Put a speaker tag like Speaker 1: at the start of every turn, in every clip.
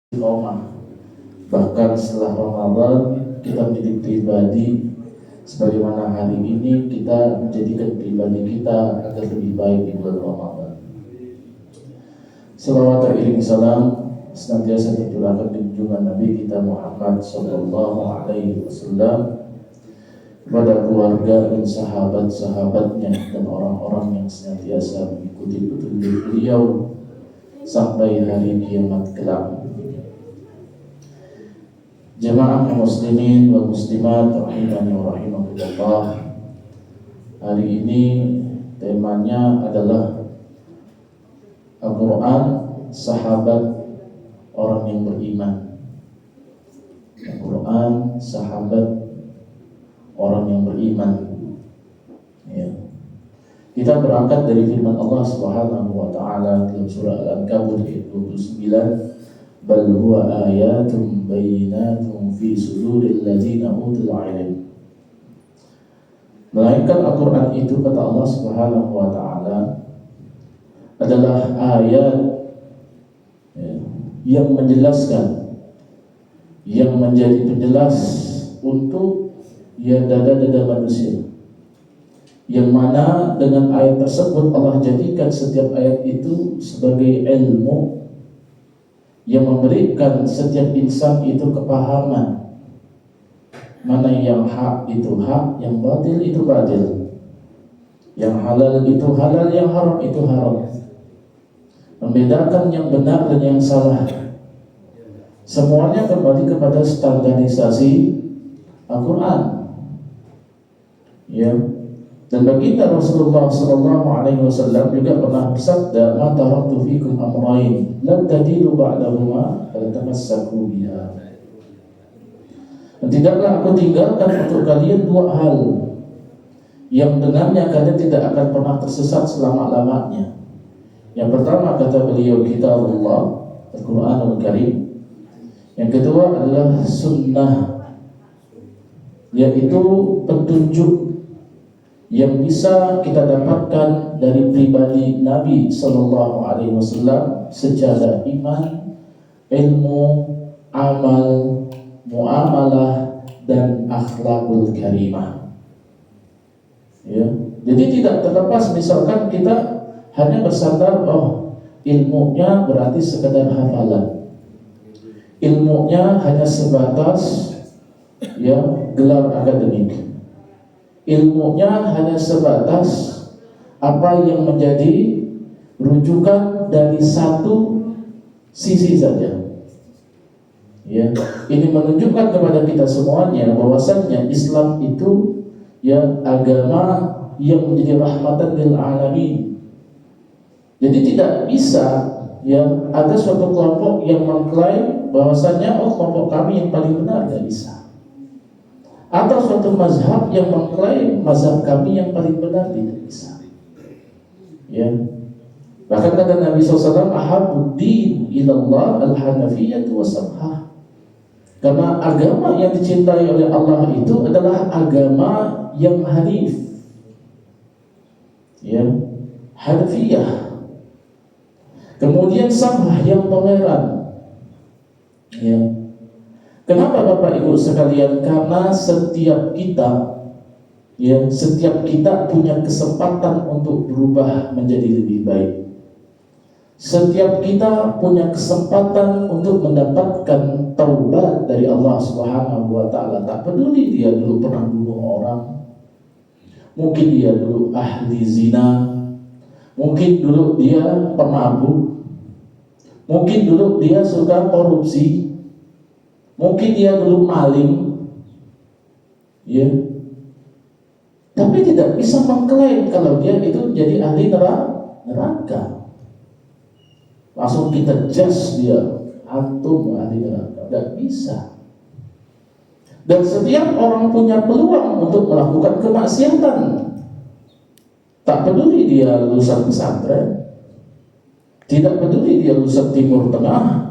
Speaker 1: istiqomah. Bahkan setelah Ramadan kita menjadi pribadi sebagaimana hari ini kita menjadikan pribadi kita agar lebih baik di bulan Ramadan. Salawat dan iring salam senantiasa tercurahkan di junjungan Nabi kita Muhammad sallallahu alaihi wasallam, kepada keluarga dan sahabat-sahabatnya dan orang-orang yang senantiasa mengikuti petunjuk beliau sampai hari kiamat kelak. Jemaah muslimin wal muslimat rahimani wa rahimakumullah. Hari ini temanya adalah Al-Quran, sahabat orang yang beriman. Al-Quran, sahabat orang yang beriman. Ya. Kita berangkat dari firman Allah Subhanahu wa taala dalam surah Al-Ankabut ayat 29, bal huwa ayatun bayyinatun fi suduril ladzina utul ilm. Melainkan Al-Quran itu, kata Allah Subhanahu wa taala, adalah ayat yang menjelaskan, yang menjadi penjelas untuk dada-dada manusia, yang mana dengan ayat tersebut Allah jadikan setiap ayat itu sebagai ilmu yang memberikan setiap insan itu kepahaman mana yang hak itu hak, yang batil itu batil, yang halal itu halal, yang haram itu haram, membedakan yang benar dan yang salah. Semuanya kembali kepada standarisasi Al-Quran. Ya. Dan baginda Rasulullah sallallahu alaihi wasallam juga pernah bersabda, "Ma taraktu fikum amrayn, lan tadilu ba'dahuma, fala tamassaku biha." Dan tidaklah aku tinggalkan untuk kalian dua hal yang dengannya kalian tidak akan pernah tersesat selama-lamanya. Yang pertama, kata beliau, kitabullah, Al-Quranul Karim. Yang kedua adalah sunnah, yaitu petunjuk yang bisa kita dapatkan dari pribadi Nabi sallallahu alaihi wasallam secara iman, ilmu, amal, muamalah dan akhlakul karimah. Ya. Jadi tidak terlepas misalkan kita hanya bersandar ilmunya berarti sekedar hafalan. Ilmunya hanya sebatas gelar akademik. Ilmunya hanya sebatas apa yang menjadi rujukan dari satu sisi saja. Ya, ini menunjukkan kepada kita semuanya bahwasannya Islam itu agama yang menjadi rahmatan lil alamin. Jadi tidak bisa ada suatu kelompok yang mengklaim bahwasannya kelompok kami yang paling benar, tidak bisa. Atau suatu mazhab yang mengklaim mazhab kami yang paling benar, tidak bisa. Ya. Bahkan kata Nabi SAW, ahabuddin ilallah al-hanafiyyah wa samhah. Karena agama yang dicintai oleh Allah itu adalah agama yang hanif, hanafiyah. Kemudian samhah, yang toleran. Kenapa Bapak Ibu sekalian? Karena setiap kita punya kesempatan untuk berubah menjadi lebih baik. Setiap kita punya kesempatan untuk mendapatkan taubat dari Allah Subhanahu wa taala. Tak peduli dia dulu pernah bunuh orang, mungkin dia dulu ahli zina, mungkin dulu dia pemabuk, mungkin dulu dia suka korupsi, mungkin dia dulu maling, tapi tidak bisa mengklaim kalau dia itu jadi ahli neraka. Langsung kita judge dia, antum ahli neraka, tidak bisa. Dan setiap orang punya peluang untuk melakukan kemaksiatan. Tak peduli dia lulusan pesantren, tidak peduli dia lulusan Timur Tengah,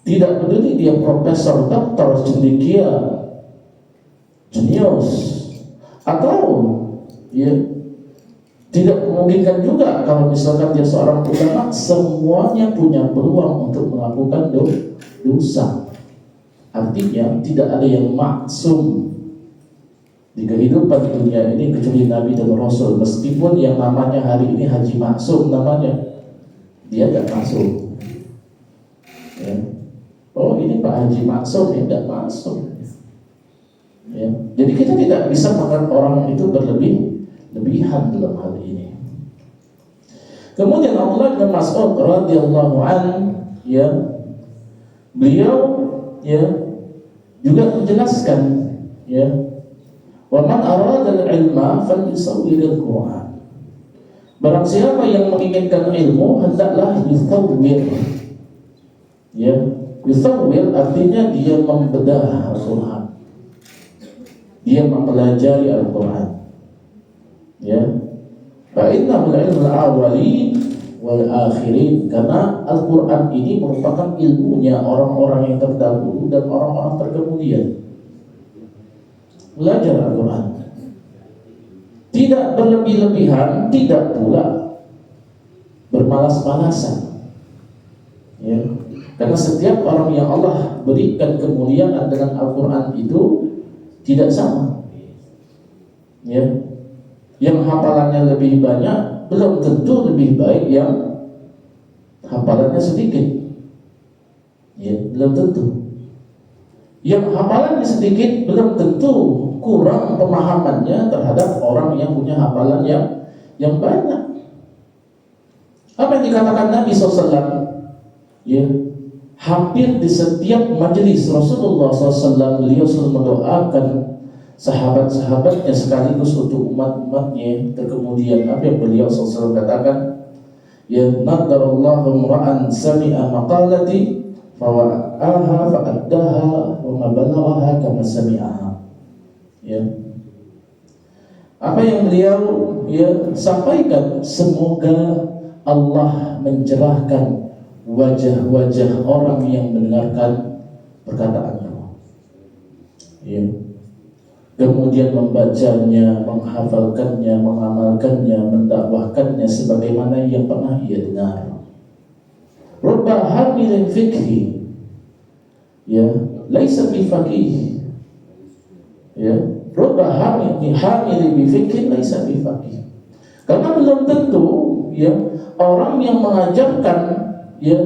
Speaker 1: tidak peduli dia profesor, doktor, cendekia, jenius, atau Tidak memungkinkan juga kalau misalkan dia seorang ulama semuanya punya peluang untuk melakukan dosa. Artinya tidak ada yang maksum di kehidupan dunia ini kecuali Nabi dan Rasul. Meskipun yang namanya hari ini Haji Maksum namanya, dia tidak masuk. Ya. Oh ini Pak Haji Maksum, ya tidak masuk. Ya. Jadi kita tidak bisa menganggap orang itu berlebihan dalam hal ini. Kemudian Abdullah bin Mas'ud radhiyallahu an, ya, beliau ya juga menjelaskan, ya, wa man arada al-ilma falyusawwir al-Qur'an. Barang siapa yang menginginkan ilmu hendaklah yusawwir. Ya, yusawwir artinya dia membedah Al-Qur'an. Dia mempelajari Al-Quran. Ya, fa innahul ilmul awwalin wal akhirin, karena Al-Quran ini merupakan ilmunya orang-orang yang terdahulu dan orang-orang terkemudian. Belajar Al-Quran, tidak berlebih-lebihan, tidak pula bermalas-malasan. Ya, karena setiap orang yang Allah berikan kemuliaan dengan Al-Quran itu tidak sama. Ya, yang hafalannya lebih banyak belum tentu lebih baik yang hafalannya sedikit. Ya, belum tentu. Yang hafalannya sedikit belum tentu kurang pemahamannya terhadap orang yang punya hafalan yang banyak. Apa yang dikatakan Nabi SAW? Ya, hampir di setiap majelis Rasulullah SAW beliau selalu mendoakan sahabat-sahabatnya sekaligus untuk umat-umatnya terkemudian. Apa yang beliau SAW katakan? Ya, nadarallahu mra'an sami'a maqalati fawa'aha fa'addaha wa ma balaghaha kama sami'aha. Ya, apa yang beliau sampaikan, semoga Allah mencerahkan wajah-wajah orang yang mendengarkan perkataannya, ya, kemudian membacanya, menghafalkannya, mengamalkannya, mendakwahkannya sebagaimana yang pernah ia dengar. Rubba hamilin fikhi, ya, laisa bifaqih. Ya, rubba hamilin bifikhi laisa bifaqih. Karena belum tentu ya orang yang mengajarkan ya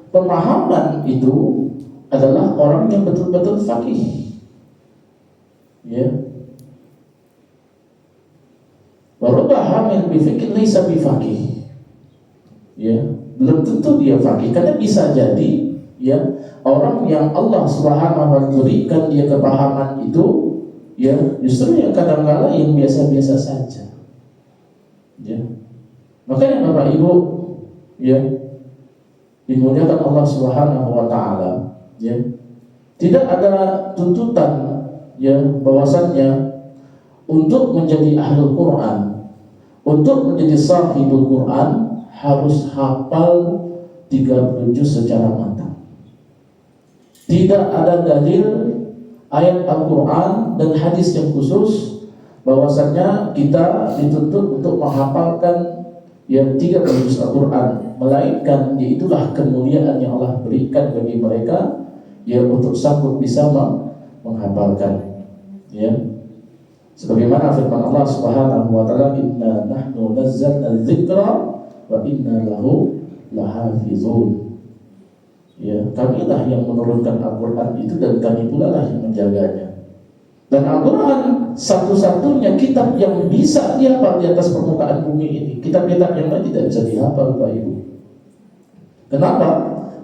Speaker 1: pemahaman itu adalah orang yang betul-betul faqih. Ya. Wa rubba hamil bifikhin laisa bifaqih. Ya, belum tentu dia faqih, karena bisa jadi ya orang yang Allah Subhanahu wa taala berikan dia kepahaman itu ya justru yang kadang-kala yang biasa-biasa saja. Ya. Makanya Bapak Ibu ya dimuliakan Allah Subhanahu wa taala, ya. Tidak ada tuntutan ya bahwasannya untuk menjadi ahlul Quran, untuk menjadi sahibul Quran harus hafal 30 juz secara matang. Tidak ada dalil ayat Al-Quran dan hadis yang khusus bahwasannya kita dituntut untuk menghafalkan yang 30 juz Al-Quran, melainkan yaitulah kemuliaan yang Allah berikan bagi mereka yang untuk sanggup bisa menghafalkan, ya. Sebagaimana firman Allah Subhanahu wa taala, inna nahnu nazzalna dzikra wa inna lahu lahafizun. Ya, kamilah yang menurunkan Al-Quran itu dan kami pula lah yang menjaganya. Dan Al-Quran satu-satunya kitab yang bisa dihafal di atas permukaan bumi ini. Kitab-kitab yang lain tidak bisa dihafal, Bapak Ibu. Kenapa?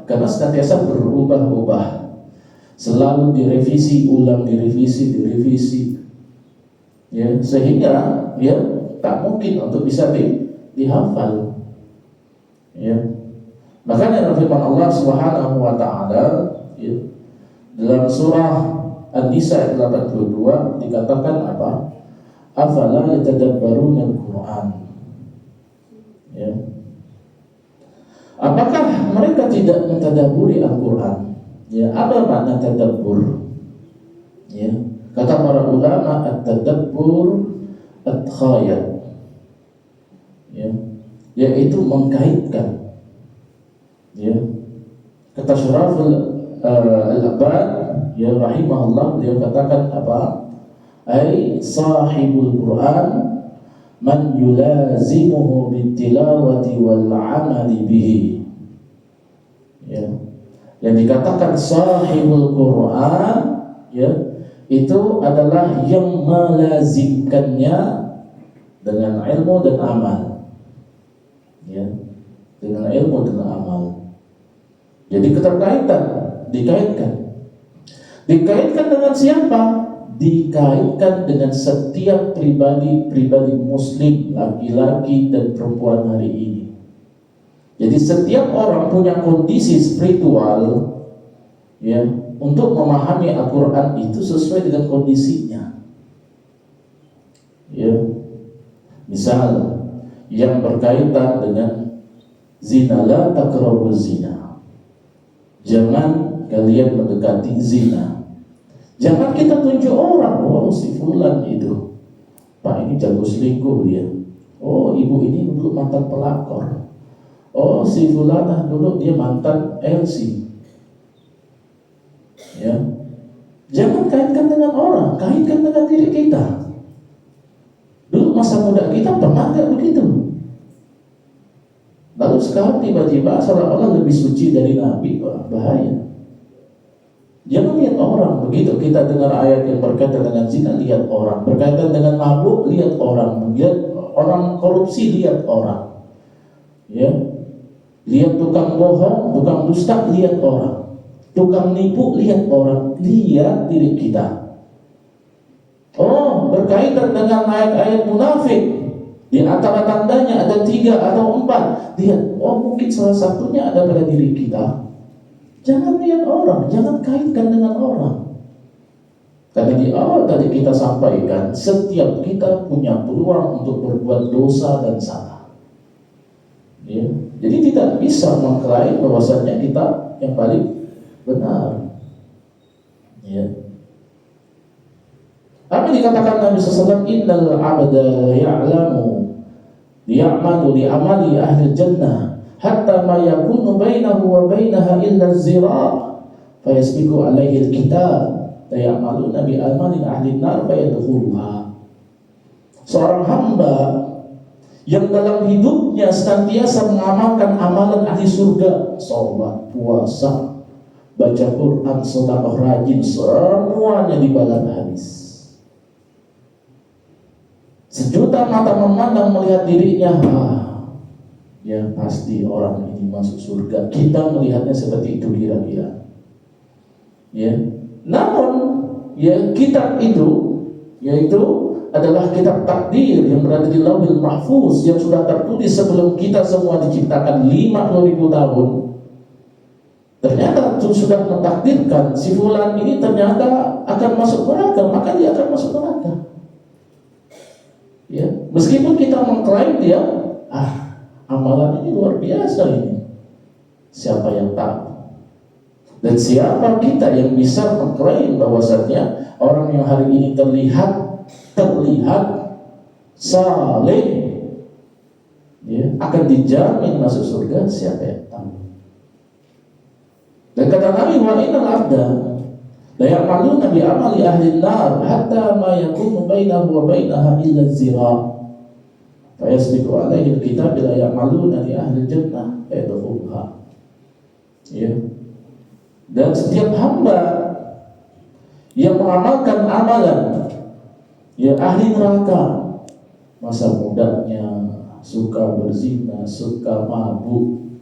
Speaker 1: Karena senantiasa berubah-ubah, selalu direvisi ulang, direvisi, ya, sehingga ya tak mungkin untuk bisa dihafal, ya. Makanya firman Allah Subhanahu wa taala ya, dalam surah An-Nisa ayat 82 dikatakan apa? Afala yatadabbaruna al-Qur'an. Ya. Apakah mereka tidak mentadabburi Al-Qur'an? Ya, apa makna tadabbur? Ya. Kata para ulama, at-tadabbur at-khayal. ya, yaitu mengkaitkan, ya. Kata Syaraful Al-Abbad, ya rahimahullah, beliau katakan apa? Ai sahibul Quran man yulazimuhu bitilawati wal amali bihi. Ya. Yang dikatakan sahibul Quran, ya, itu adalah yang melazimkannya dengan ilmu dan amal. Ya, dengan ilmu dan amal. Jadi keterkaitan, dikaitkan dengan siapa? Dikaitkan dengan setiap pribadi muslim, laki-laki dan perempuan hari ini. Jadi setiap orang punya kondisi spiritual, ya, untuk memahami Al-Quran itu sesuai dengan kondisinya. Ya, misal yang berkaitan dengan zina, la taqrabuz zina. Jangan kalian mendekati zina. Jangan kita tunjuk orang, oh si fulan itu, Pak ini jago selingkuh dia. Oh ibu ini dulu mantan pelakor. Oh si fulanah dulu dia mantan LC. Ya. Jangan kaitkan dengan orang, kaitkan dengan diri kita. Dulu masa muda kita pernah nggak begitu? Lalu sekarang tiba-tiba seolah-olah lebih suci dari Nabi, bahaya. Jangan lihat orang. Begitu kita dengar ayat yang berkaitan dengan zina, lihat orang. Berkaitan dengan mabuk, lihat orang. Lihat orang korupsi, lihat orang. Ya, lihat tukang bohong, tukang dusta, lihat orang. Tukang nipu, lihat orang. Lihat diri kita. Oh, berkaitan dengan ayat-ayat munafik. Di antara tandanya ada 3 atau 4. Lihat, oh mungkin salah satunya ada pada diri kita. Jangan lihat orang, jangan kaitkan dengan orang. Karena di awal tadi kita sampaikan, setiap kita punya peluang untuk berbuat dosa dan salah. Ya, jadi tidak bisa mengklaim bahwasanya kita yang paling benar. Ya. Apa dikatakan Nabi SAW? Innal abda ya'malu li amali ahli jannah hatta ma yakunu bainahu wa bainaha illa zira' fayasbiqu alaihi alkitab ya'maluna bi amali ahli nar fayadkhuluha. Seorang hamba yang dalam hidupnya senantiasa mengamalkan amalan ahli surga, salat, puasa, baca Quran, sedekah, rajin, semuanya dibalas habis. Sejuta mata memandang melihat dirinya, ya pasti orang ini masuk surga. Kita melihatnya seperti itu kira-kira. Ya, namun ya kitab itu, yaitu adalah kitab takdir yang berada di Lauhul Mahfuz yang sudah tertulis sebelum kita semua diciptakan 50.000 tahun. Ternyata sudah mentakdirkan si fulan ini ternyata akan masuk neraka, maka dia akan masuk neraka. Ya, meskipun kita mengklaim dia, amalan ini luar biasa ini. Siapa yang tahu? Dan siapa kita yang bisa mengklaim bahwasannya orang yang hari ini terlihat saleh, ya, akan dijamin masuk surga? Siapa yang tahu? Dan kata Nabi, wa innal abda la ya'maluna bi amali ahli an-nar hatta ma yakunu bainahu wa bainaha illa zira' fa yasbiqu alaihi al-kitab la ya'maluna li ahli jannah yadkhuluha. Ya. Dan setiap hamba yang mengamalkan amalan, ya ahli neraka, masa mudanya suka berzina, suka mabuk,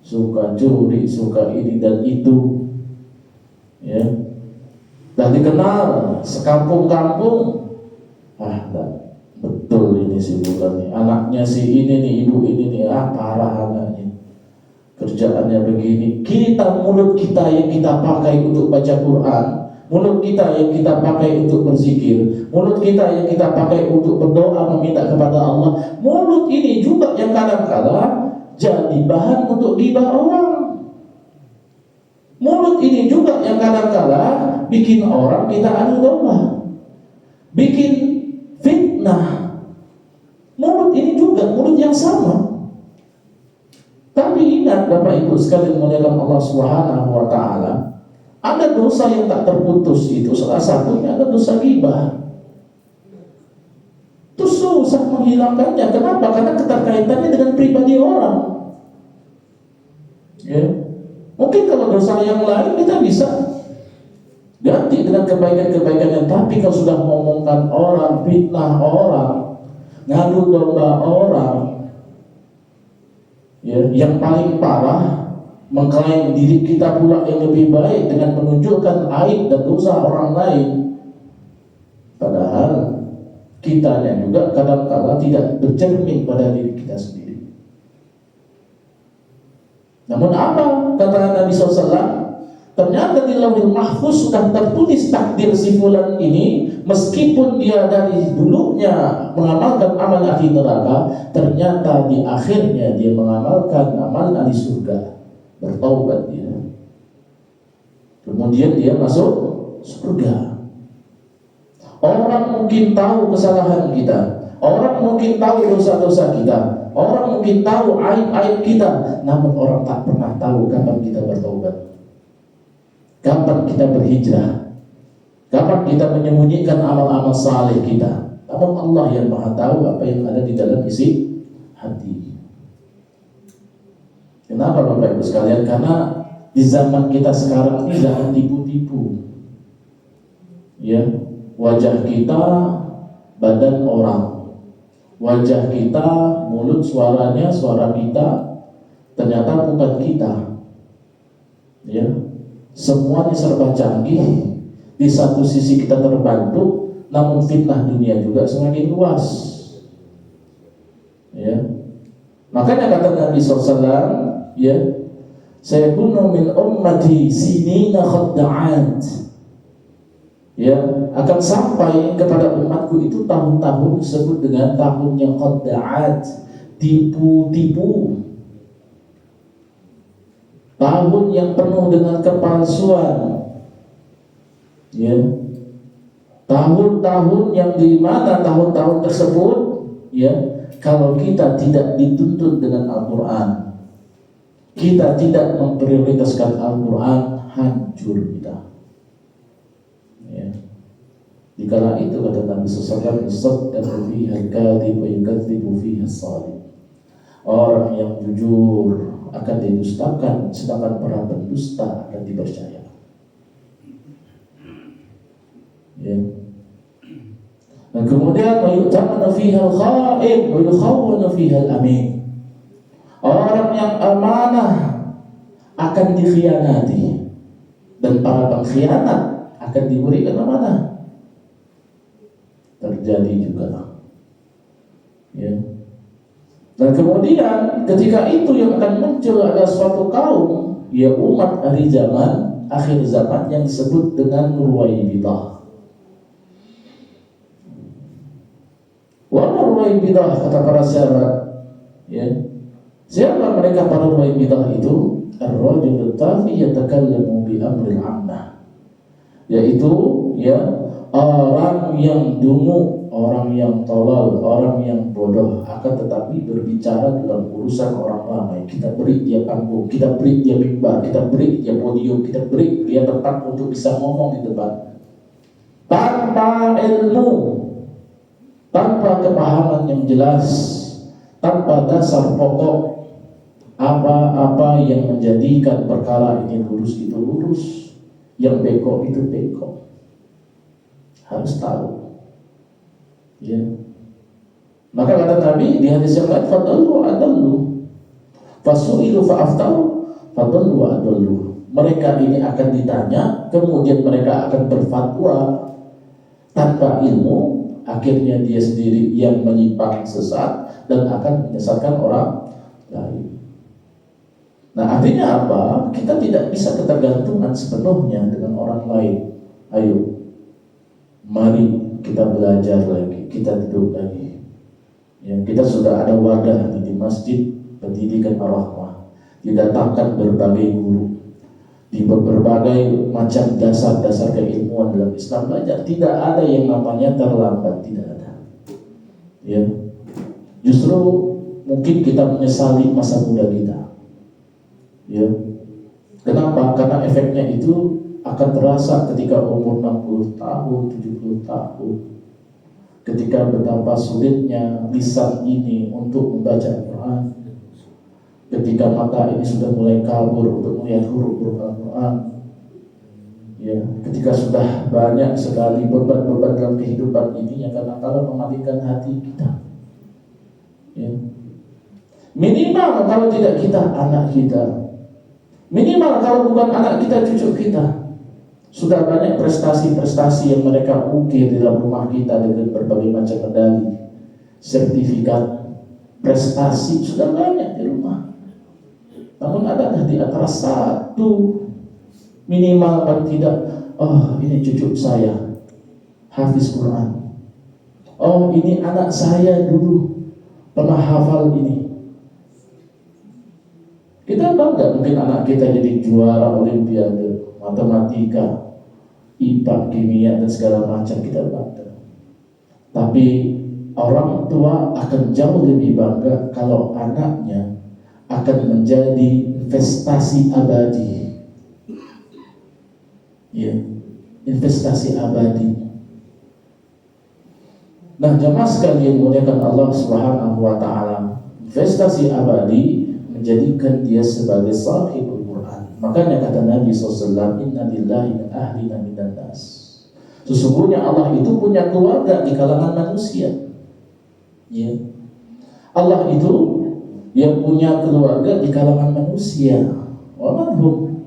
Speaker 1: suka curi, suka ini dan itu, ya, dan dikenal sekampung-kampung, betul ini si bukan nih, anaknya si ini nih, ibu ini nih, parah anaknya, kerjaannya begini. Kita, mulut kita yang kita pakai untuk baca Quran, mulut kita yang kita pakai untuk berzikir, mulut kita yang kita pakai untuk berdoa meminta kepada Allah, mulut ini juga yang kadang-kadang jadi bahan untuk ghibah orang. Mulut ini juga yang kadang-kadang bikin orang kita adu domba, bikin fitnah. Mulut ini juga, mulut yang Ibu sekalian dimuliakan Allah Subhanahu wa taala, ada dosa yang tak terputus, itu salah satunya ada dosa ghibah. Itu susah menghilangkannya. Kenapa? Karena keterkaitannya dengan pribadi orang. Ya. Mungkin kalau dosa yang lain kita bisa ganti dengan kebaikan-kebaikan yang, tapi kalau sudah ngomongkan orang, fitnah orang, ngadu domba orang, ya, yang paling parah mengklaim diri kita pula yang lebih baik dengan menunjukkan aib dan dosa orang lain, padahal kitanya juga kadang-kala tidak bercermin pada diri kita sendiri. Namun apa kata Nabi SAW? Ternyata di Lauhul Mahfuz sudah tertulis takdir si fulan ini, meskipun dia dari dulunya mengamalkan amal ahli neraka, ternyata di akhirnya dia mengamalkan amal ahli surga, bertaubat dia, kemudian dia masuk surga. Orang mungkin tahu kesalahan kita, orang mungkin tahu dosa-dosa kita, orang mungkin tahu aib-aib kita, namun orang tak pernah tahu kapan kita bertaubat, kapan kita berhijrah, kapan kita menyembunyikan amal-amal saleh kita. Namun Allah yang Maha tahu apa yang ada di dalam isi hati. Kenapa Bapak Ibu sekalian? Karena di zaman kita sekarang ini jangan tipu-tipu. Ya, wajah kita badan orang, wajah kita mulut suaranya suara kita, ternyata bukan kita. Ya, semuanya serba canggih. Di satu sisi kita terbantu, namun fitnah dunia juga semakin luas. Ya, makanya kata Nabi SAW, ya, saya bunuh min ummati sinina khadda'at. Ya, akan sampai kepada umatku itu tahun-tahun disebut dengan tahun yang khadda'at, tipu-tipu, tahun yang penuh dengan kepalsuan. Ya, tahun-tahun yang di mana tahun-tahun tersebut, ya, kalau kita tidak dituntut dengan Al-Quran, kita tidak memprioritaskan Al-Quran, hancur kita. Ya. Dikala itu kata Nabi SAW, "Saddaqu fiha al-kadhib wa yukadzibu fiha as-sadiq." Orang yang jujur akan didustakan, sedangkan para pendusta akan dipercaya. Ya. Dan kemudian wa yu'tamanu fiha al-kha'in wa yukhawwanu fiha al-amin. Orang yang amanah akan dikhianati, dan para pengkhianat akan diberikan amanah. Terjadi juga. Ya. Dan kemudian ketika itu yang akan muncul ada suatu kaum, ya umat ahli zaman, akhir zaman yang disebut dengan Ruwaibidah. Wa Ruwaibidah kata para sahabat, ya. Siapa mereka para Ruwaibidah itu? Ar-rajul tafi yatakallamu bi amril 'ammah. Yaitu, ya, orang yang dungu, orang yang tolol, orang yang bodoh, akan tetapi berbicara dalam urusan orang ramai. Kita beri dia panggung, kita beri dia mimbar, kita beri dia podium, kita beri dia tempat untuk bisa ngomong di depan, tanpa ilmu, tanpa kepahaman yang jelas, tanpa dasar pokok apa-apa yang menjadikan perkara ini lurus itu lurus, yang beko itu beko. Harus tahu. Ya. Maka kata Nabi di hadis yang lain, fadallu adallu, fasu'ilu fa'aftaru, fadallu adallu. Mereka ini akan ditanya, kemudian mereka akan berfatwa tanpa ilmu, akhirnya dia sendiri yang menyimpang sesat dan akan menyesatkan orang lain. Nah, artinya apa? Kita tidak bisa ketergantungan sepenuhnya dengan orang lain. Ayo, mari kita belajar lagi, kita duduk lagi. Ya, kita sudah ada wadah di Masjid Pendidikan Ar-Rahmah, didatangkan berbagai guru, di berbagai macam dasar-dasar keilmuan dalam Islam belajar. Tidak ada yang namanya terlambat, tidak ada. Ya, justru mungkin kita menyesali masa muda kita. Ya. Kenapa? Karena efeknya itu akan terasa ketika umur 60 tahun, 70 tahun. Ketika betapa sulitnya lisan ini untuk membaca Al-Quran, ketika mata ini sudah mulai kabur untuk melihat huruf-huruf Al-Quran, ya, ketika sudah banyak sekali beban-beban dalam kehidupan ini yang kadang-kadang mengalihkan hati kita, ya. Minimal kalau tidak kita, anak kita. Minimal kalau bukan anak kita, cucu kita. Sudah banyak prestasi-prestasi yang mereka ukir di dalam rumah kita dengan berbagai macam medali, sertifikat, prestasi sudah banyak di rumah. Namun adakah di antara satu minimal paling tidak, oh ini cucu saya hafiz Quran, oh ini anak saya dulu pernah hafal ini. Kita bangga mungkin anak kita jadi juara olimpiade matematika, IPA, kimia dan segala macam, kita bangga. Tapi orang tua akan jauh lebih bangga kalau anaknya akan menjadi investasi abadi. Ya, investasi abadi. Nah, jamaah sekalian muliakan Allah Subhanahu wa taala, investasi abadi menjadikan dia sebagai sahibul Quran. Makanya kata Nabi SAW, Inna lillahi min ahlina minan nas. Sesungguhnya Allah itu punya keluarga di kalangan manusia. Ya. Allah itu yang punya keluarga di kalangan manusia. Wamanhum.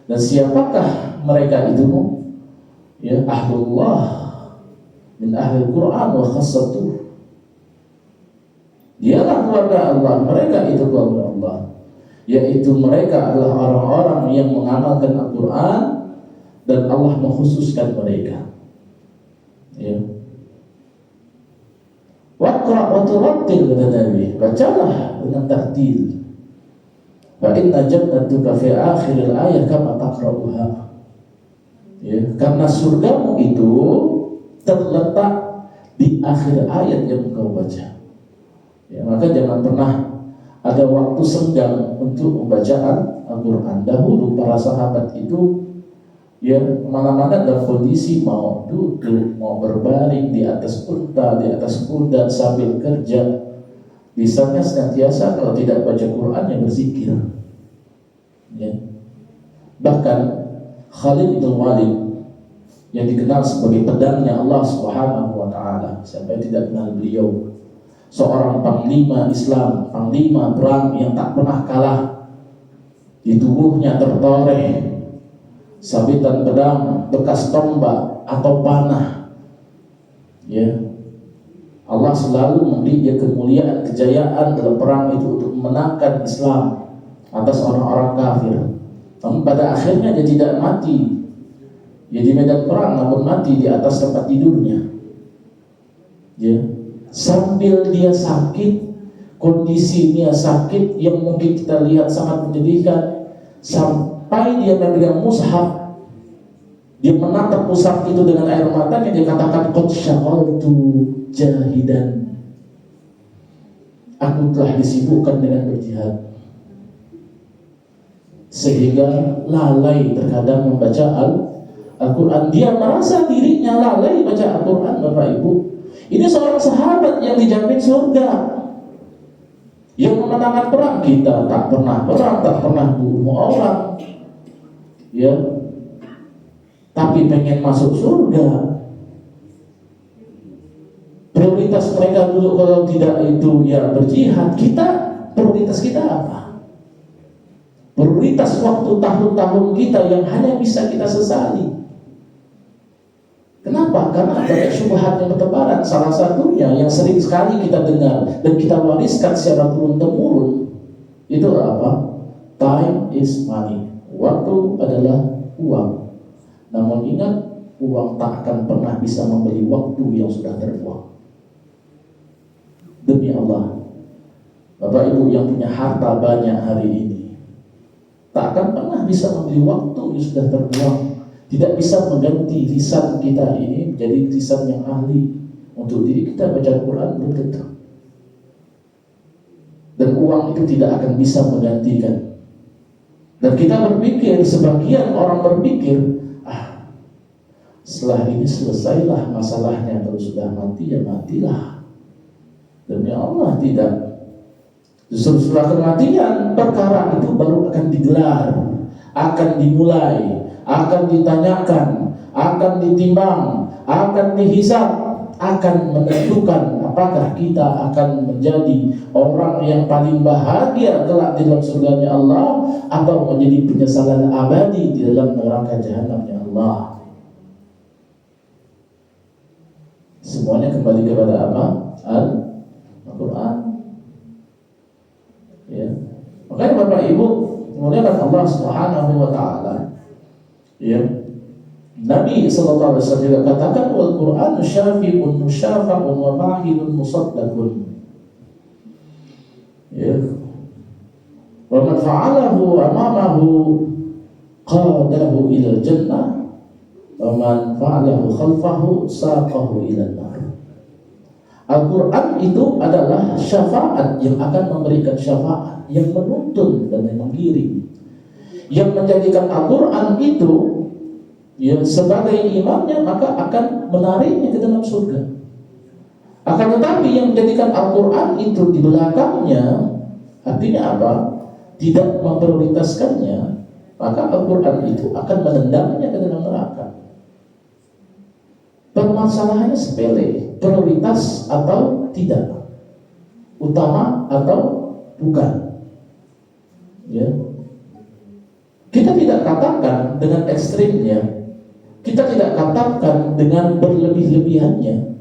Speaker 1: Dan siapakah mereka itu? Ya, ahlullah min ahlil Quran wa khassatuh. Dialah keluarga Allah, mereka itu keluarga Allah, yaitu mereka adalah orang-orang yang mengamalkan Al-Quran dan Allah mengkhususkan mereka. Ya. Waqra' wa turattil, kata Nabi, bacalah dengan tartil. Fa inna jannatuka fi akhiril ayat kama taqra'uha. Ya, karena surgamu itu terletak di akhir ayat yang engkau baca. Ya, maka jangan pernah ada waktu senggang untuk pembacaan Al-Quran. Dahulu para sahabat itu ya kemana-mana dalam kondisi mau duduk, mau berbaring di atas unta, di atas kuda sambil kerja. Lisannya senantiasa kalau tidak baca Quran yang berzikir. Ya. Bahkan Khalid bin Walid yang dikenal sebagai pedangnya Allah Subhanahu wa taala. Siapa yang tidak kenal beliau? Seorang panglima Islam, panglima perang yang tak pernah kalah. Di tubuhnya tertoreh sabitan pedang, bekas tombak atau panah. Ya. Allah selalu memberi dia kemuliaan, kejayaan dalam perang itu untuk memenangkan Islam atas orang-orang kafir. Namun pada akhirnya dia tidak mati. Dia di medan perang namun mati di atas tempat tidurnya. Ya. Sambil dia sakit, kondisinya sakit yang mungkin kita lihat sangat menyedihkan, sampai dia memegang mushaf, dia menatap mushaf itu dengan air matanya, dia katakan qad syaghaltu jahidan, aku telah disibukkan dengan berjihad, sehingga lalai terkadang membaca Al-Quran. Dia merasa dirinya lalai baca Al-Quran. Bapak Ibu, ini seorang sahabat yang dijamin surga, yang memenangkan perang. Kita tak pernah perang, tak pernah bunuh orang, ya, tapi pengen masuk surga. Prioritas mereka dulu kalau tidak itu ya berjihad. Kita, prioritas kita apa? Prioritas waktu tahun-tahun kita yang hanya bisa kita sesali. Kenapa? Karena banyak syubhat yang bertebaran. Salah satunya yang sering sekali kita dengar dan kita wariskan secara turun-temurun itu apa? Time is money. Waktu adalah uang. Namun ingat, uang tak akan pernah bisa membeli waktu yang sudah terbuang. Demi Allah, Bapak Ibu yang punya harta banyak hari ini, tak akan pernah bisa membeli waktu yang sudah terbuang. Tidak bisa mengganti lisan kita ini menjadi lisan yang ahli untuk diri kita baca Al-Quran, belum tentu. Dan uang itu tidak akan bisa menggantikan. Dan kita berpikir, sebagian orang berpikir, setelah ini selesailah masalahnya, kalau sudah mati ya matilah. Demi Allah tidak. Justru setelah kematian, perkara itu baru akan digelar, akan dimulai, akan ditanyakan, akan ditimbang, akan dihisab, akan menentukan apakah kita akan menjadi orang yang paling bahagia kelak di dalam surganya Allah, atau menjadi penyesalan abadi di dalam neraka jahanamnya Allah. Semuanya kembali kepada apa? Al-Quran. Ya. Makanya Bapak Ibu muliakan Allah Subhanahu wa taala. Ya. Nabi sallallahu alaihi wasallam juga katakan, wal Qur'anu syafi'un musyafa'un wa mahilun musaddaqun. Ya. Wa man fa'alahu amamahu qadahu ila jannah wa man fa'alahu khalfahu saqahu ila nar. Al-Quran itu adalah syafaat yang akan memberikan syafaat, yang menuntun dan yang menggiring, yang menjadikan Al-Quran itu ya sebagai imamnya, maka akan menariknya ke dalam surga. Akan tetapi yang menjadikan Al-Quran itu di belakangnya, artinya apa? Tidak memprioritaskannya, maka Al-Quran itu akan menendangnya ke dalam neraka. Permasalahannya sepele, prioritas atau tidak, utama atau bukan. Ya. Kita tidak katakan dengan ekstrimnya, kita tidak katakan dengan berlebih-lebihannya.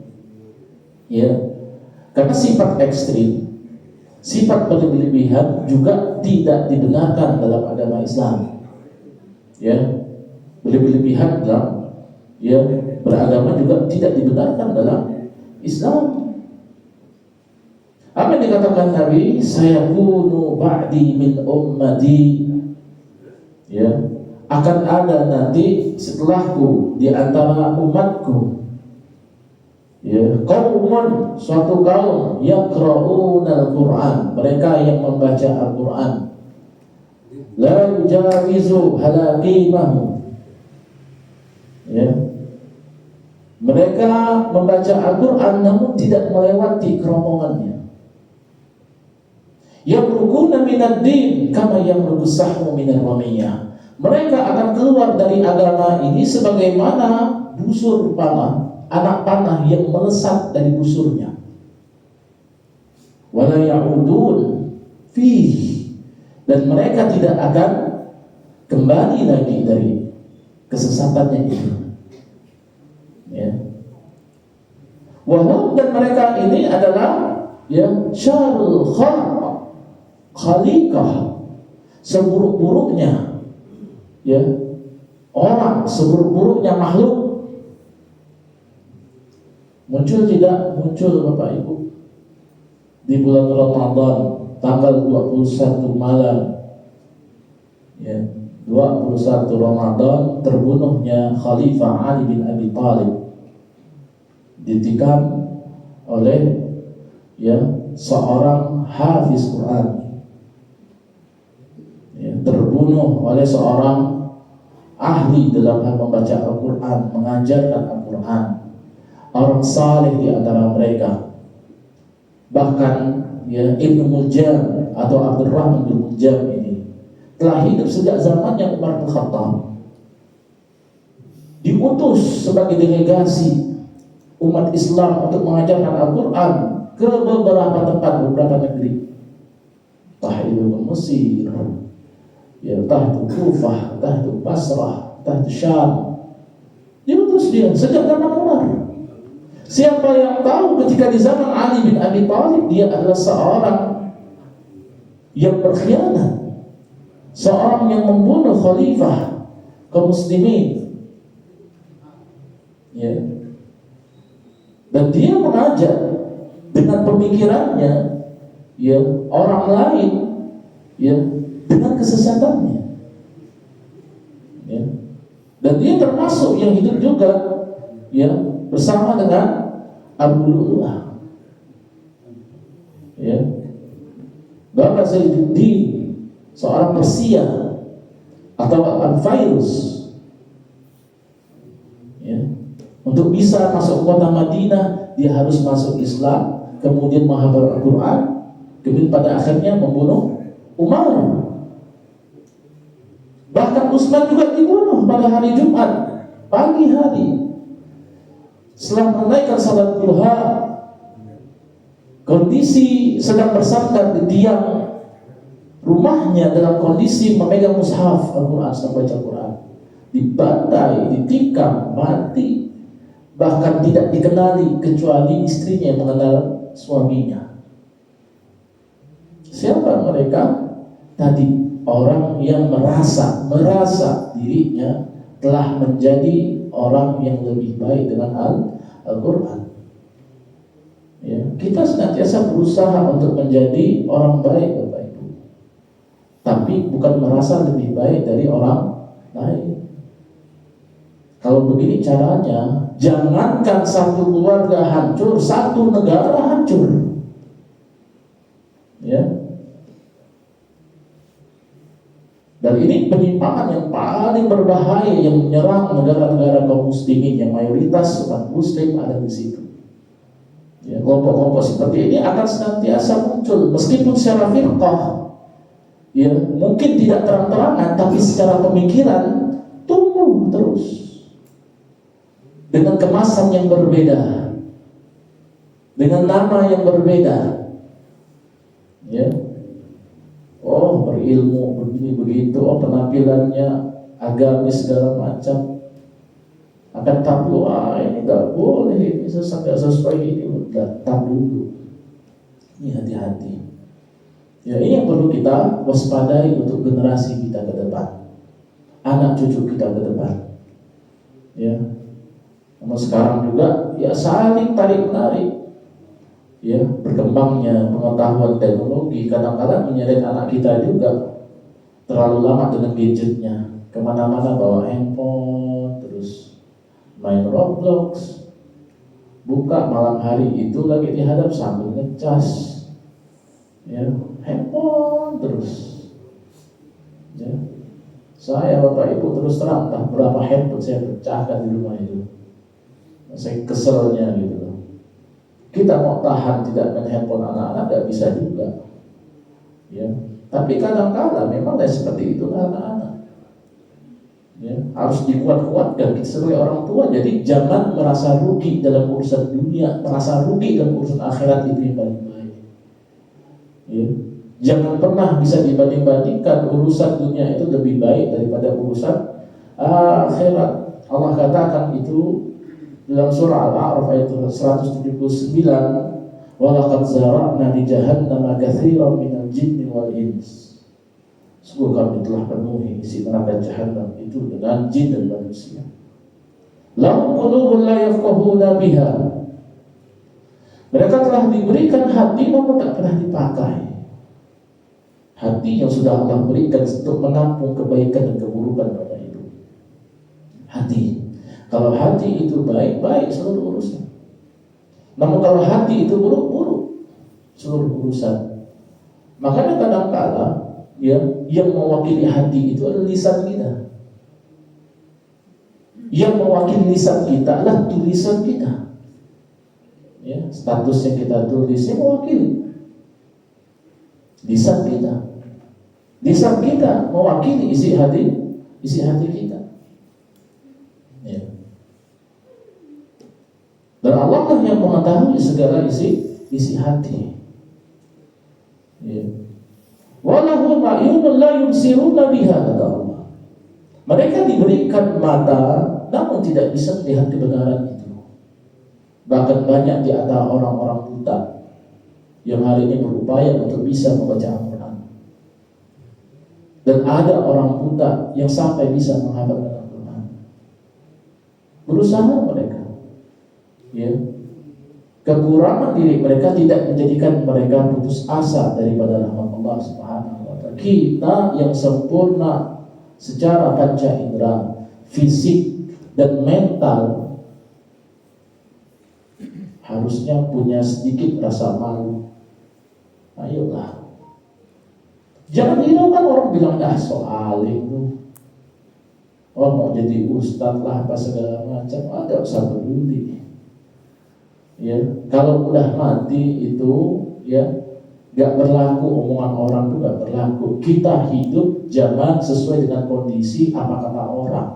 Speaker 1: Ya. Karena sifat ekstrim, sifat berlebih-lebihan juga tidak dibenarkan dalam agama Islam. Ya. Berlebih-lebihan dalam beragama juga tidak dibenarkan dalam Islam. Apa yang dikatakan Nabi, sayakunu ba'di min ummati, ya, akan ada nanti setelahku di antara umatku, ya, qaumun, suatu kaum, yaqra'unal Qur'an, mereka yang membaca Al-Qur'an, la yujawizu halaqimahu, ya, mereka membaca Al-Quran namun tidak melewati kerongkongannya. Yamruquna minad din kama yamruqu sahmu minar ramiyah. Mereka akan keluar dari agama ini sebagaimana busur panah, anak panah yang melesat dari busurnya. Wala ya'udun fihi, dan mereka tidak akan kembali lagi dari kesesatannya itu. Ya. Wahum, dan mereka ini adalah yang syarul khalq, khaliqah, seburuk-buruknya ya orang, seburuk-buruknya makhluk. Muncul tidak muncul Bapak Ibu di bulan Ramadan tanggal 21 malam, ya, 21 Ramadan terbunuhnya Khalifah Ali bin Abi Thalib, ditikam oleh ya seorang hafiz Quran, ya, terbunuh oleh seorang ahli dalam hal membaca Al-Quran, mengajarkan Al-Quran, orang saleh di antara mereka. Bahkan ya Ibnu Muljam atau Abdurrahman bin Muljam ini telah hidup sejak zamannya Umar bin Khattab, diutus sebagai delegasi umat Islam untuk mengajarkan Al-Quran ke beberapa tempat, beberapa negeri. Entah itu Mesir, ya, entah itu Kufah, entah itu Basrah, entah itu Syam. Diutus dia sejak zaman Umar. Siapa yang tahu ketika di zaman Ali bin Abi Thalib dia adalah seorang yang berkhianat, seorang yang membunuh khalifah kaum muslimin, ya. Dan dia mengajak dengan pemikirannya, ya, orang lain, ya, dengan kesesatannya, ya. Dan dia termasuk yang hidup juga, ya, bersama dengan Abu Lu'lu'ah, ya, Bapak Zainuddin, seorang Persia, atau virus. Ya. Untuk bisa masuk kota Madinah, dia harus masuk Islam, kemudian menghafal Al-Quran, kemudian pada akhirnya membunuh Umar. Bahkan Utsman juga dibunuh pada hari Jumat pagi hari. Setelah menaikkan salat duha, kondisi sedang bersandar di tiang rumahnya dalam kondisi memegang mushaf Al-Quran, sedang baca Quran, dibantai, ditikam, mati. Bahkan tidak dikenali kecuali istrinya yang mengenal suaminya. Siapa mereka? Tadi orang yang merasa dirinya telah menjadi orang yang lebih baik dengan Al-Quran. Ya, kita senantiasa berusaha untuk menjadi orang baik, Bapak Ibu. Tapi bukan merasa lebih baik dari orang lain. Kalau begini caranya, jangankan satu keluarga hancur, satu negara hancur. Ya. Dan ini penyimpangan yang paling berbahaya yang menyerang negara-negara kaum muslimin yang mayoritas umat muslim ada di situ. Ya, kelompok-kelompok seperti ini akan senantiasa muncul meskipun secara firqah, ya mungkin tidak terang-terangan, tapi secara pemikiran tumbuh terus dengan kemasan yang berbeda, dengan nama yang berbeda. Ya. Oh, berilmu begini begitu, oh penampilannya agamis segala macam. Akan tapi wah ini tidak boleh, ini sesuai ini, datang dulu. Ini hati-hati. Ya, ini yang perlu kita waspadai untuk generasi kita ke depan, anak cucu kita ke depan. Ya, namun sekarang juga ya saling tarik menarik. Ya, berkembangnya pengetahuan teknologi kadang-kadang menyeret anak kita juga terlalu lama dengan gadgetnya, kemana-mana bawa handphone, terus main Roblox, buka malam hari itu lagi dihadap sambil ngecas, ya handphone terus. Ya, saya Bapak Ibu terus terang, entah berapa handphone saya pecahkan di rumah itu, saya keselnya gitu. Kita mau tahan tidak main handphone anak-anak tidak bisa juga, ya. Tapi kadang-kadang memang seperti itu anak-anak. Ya, harus dikuat-kuatkan kita sebagai orang tua. Jadi jangan merasa rugi dalam urusan dunia, merasa rugi dalam urusan akhirat, itu yang paling baik. Ya. Jangan pernah bisa dibanding-bandingkan urusan dunia itu lebih baik daripada urusan akhirat. Allah katakan itu dalam surah Al-A'raf ayat 179, wa laqad zara'na li jahannama katsiran minal jinni wal ins. Sungguh kami telah penuhi isi neraka jahanam itu dengan jin dan manusia. Lahum qulubun la yafqahuna biha. Mereka telah diberikan hati namun tak pernah dipakai. Hati yang sudah Allah berikan untuk menampung kebaikan dan keburukan pada itu. Hati. Kalau hati itu baik-baik seluruh urusan. Namun kalau hati itu buruk-buruk seluruh urusan. Makanya kadang-kadang ya, yang mewakili hati itu adalah lisan kita. Yang mewakili lisan kita adalah tulisan kita. Ya, status yang kita tulis yang mewakili lisan kita. Lisan kita mewakili isi hati kita. Ya. Dan Allah lah yang mengetahui segala isi hati. Ya. Walahum a'yunun la yubsiruna biha, kata Allah. Mereka diberikan mata namun tidak bisa melihat kebenaran itu. Bahkan banyak di antara orang-orang buta yang hari ini berupaya untuk bisa membaca Al-Quran. Dan ada orang buta yang sampai bisa menghafalkan Al-Quran. Berusaha mereka. Ya. Kekurangan diri mereka tidak menjadikan mereka putus asa daripada rahmat Allah Subhanahu wa ta'ala. Kita yang sempurna secara panca indera, fisik dan mental, harusnya punya sedikit rasa malu. Ayolah. Jangan hiraukan orang bilang soal itu. Oh mau jadi ustadz lah apa segala macam, ada usah peduli. Ya, kalau udah mati itu ya gak berlaku omongan orang itu gak berlaku. Kita hidup jangan sesuai dengan kondisi apa kata orang.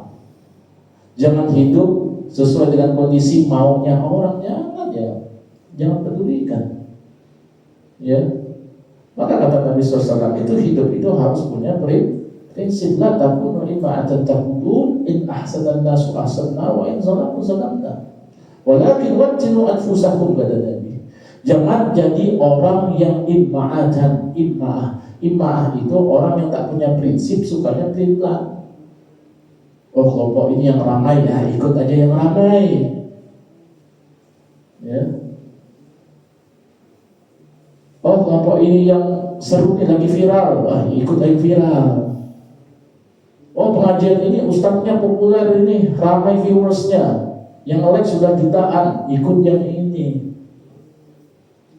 Speaker 1: Jangan hidup sesuai dengan kondisi maunya orang, jangan ya, jangan pedulikan. Ya, maka kata Nabi SAW itu hidup itu harus punya prinsip la takunu ima'atan takun in ahsanan nasu ahsanna wa in zalamu zalamna walakin wattinu anfusakum, kata Nabi. Jangan jadi orang yang imma'atan. Imma'ah itu orang yang tak punya prinsip, sukanya pelin-pelan. Oh kelompok ini yang ramai, ya ikut aja yang ramai. Ya. Oh kelompok ini yang seru nih lagi viral, ikut lagi viral. Oh pengajian ini ustadznya populer ini, ramai viewersnya, yang like sudah jutaan, ikut yang ini.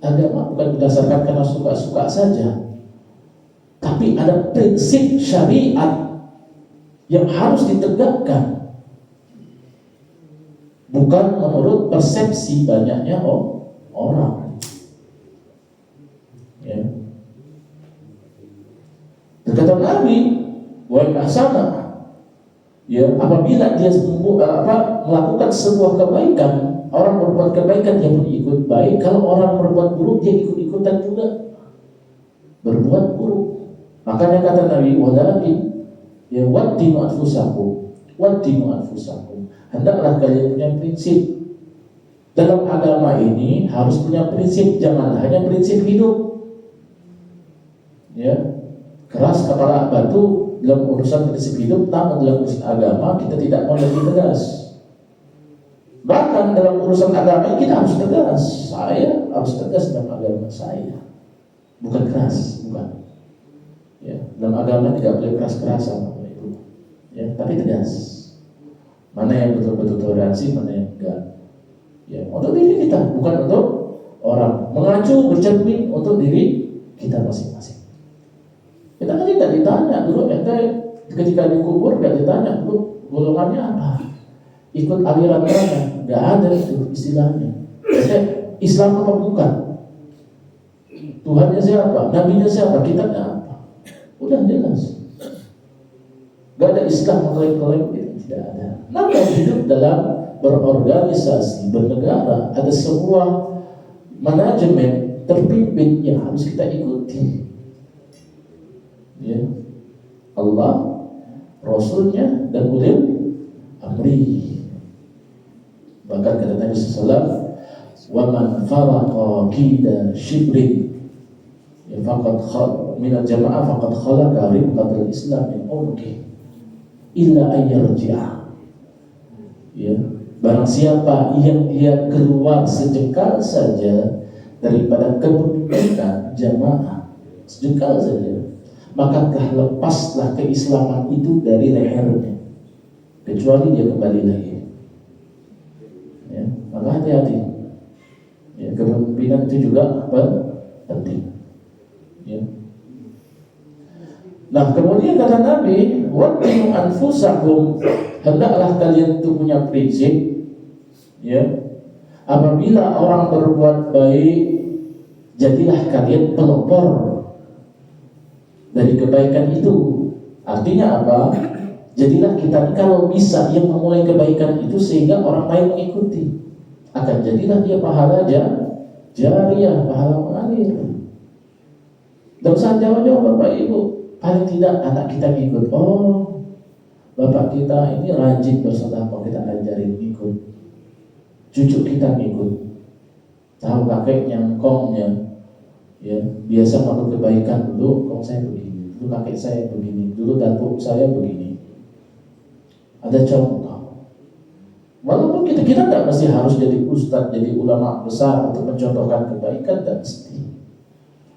Speaker 1: Agama bukan berdasarkan karena suka-suka saja, tapi ada prinsip syariat yang harus ditegakkan, bukan menurut persepsi banyaknya orang. Ya. Kata Nabi, wa ihsana, ya apabila dia melakukan sebuah kebaikan, orang berbuat kebaikan dia pun ikut baik. Kalau orang berbuat buruk dia ikut-ikutan juga berbuat buruk. Makanya kata Nabi, walakin ya wattinu anfusakum, hendaklah kalian punya prinsip. Dalam agama ini harus punya prinsip, jangan hanya prinsip hidup. Ya, keras kepala batu dalam urusan prinsip hidup, namun dalam urusan agama kita tidak mau lebih tegas. Bahkan dalam urusan agama kita harus tegas. Saya harus tegas dalam agama saya, bukan keras, bukan. Ya, dalam agama tidak boleh keras-kerasan, itu. Ya, tapi tegas. Mana yang betul-betul toleransi, mana yang enggak. Ya, untuk diri kita, bukan untuk orang. Mengacu bercermin untuk diri kita masing-masing. Kita kan tidak ditanya dulu, ketika dikubur tidak ditanya dulu golongannya apa, ikut aliran mana, nggak ada itu istilahnya. Islam apa bukan? Tuhannya siapa? Nabinya siapa? Kitabnya apa? Udah jelas. Gak ada Islam mengklaim-klaim itu, tidak ada. Namun hidup dalam berorganisasi, bernegara, ada sebuah manajemen terpimpin yang harus kita ikuti. Ya, Allah, Rasulnya, dan ulil amri. Bahkan kata Nabi SAW, wa man faraqa qida shibrin ya faqad min al-jama'ah faqad khalaqa ribqatal Islam min unuki illa ayyarji'a. Ya, barang siapa yang dia keluar sejengkal saja daripada kepemimpinan jamaah, sejengkal saja, maka lepaslah keislaman itu dari lehernya, kecuali dia kembali lagi. Ya, maka hati-hati. Ya, kepemimpinan itu juga penting. Ya. Nah, kemudian kata Nabi, wattinu anfusakum, hendaklah kalian itu punya prinsip. Ya, apabila orang berbuat baik, jadilah kalian pelopor dari kebaikan itu. Artinya apa? Jadilah kita kalau bisa yang memulai kebaikan itu sehingga orang lain mengikuti. Akan jadilah dia pahala jariyah, pahala mengalir. Dan usah jauh-jauh Bapak Ibu, paling tidak anak kita ngikut. Oh, bapak kita ini rajin bersedekah, kita ajarin ngikut. Cucu kita ngikut. Tahu kakeknya, engkongnya. Ya, biasa melakukan kebaikan dulu, kong saya begini, dulu kakek saya begini, dulu datuk saya begini. Ada contoh. Walaupun kita tidak mesti harus jadi ustadz, jadi ulama besar untuk mencontohkan kebaikan, dan mesti.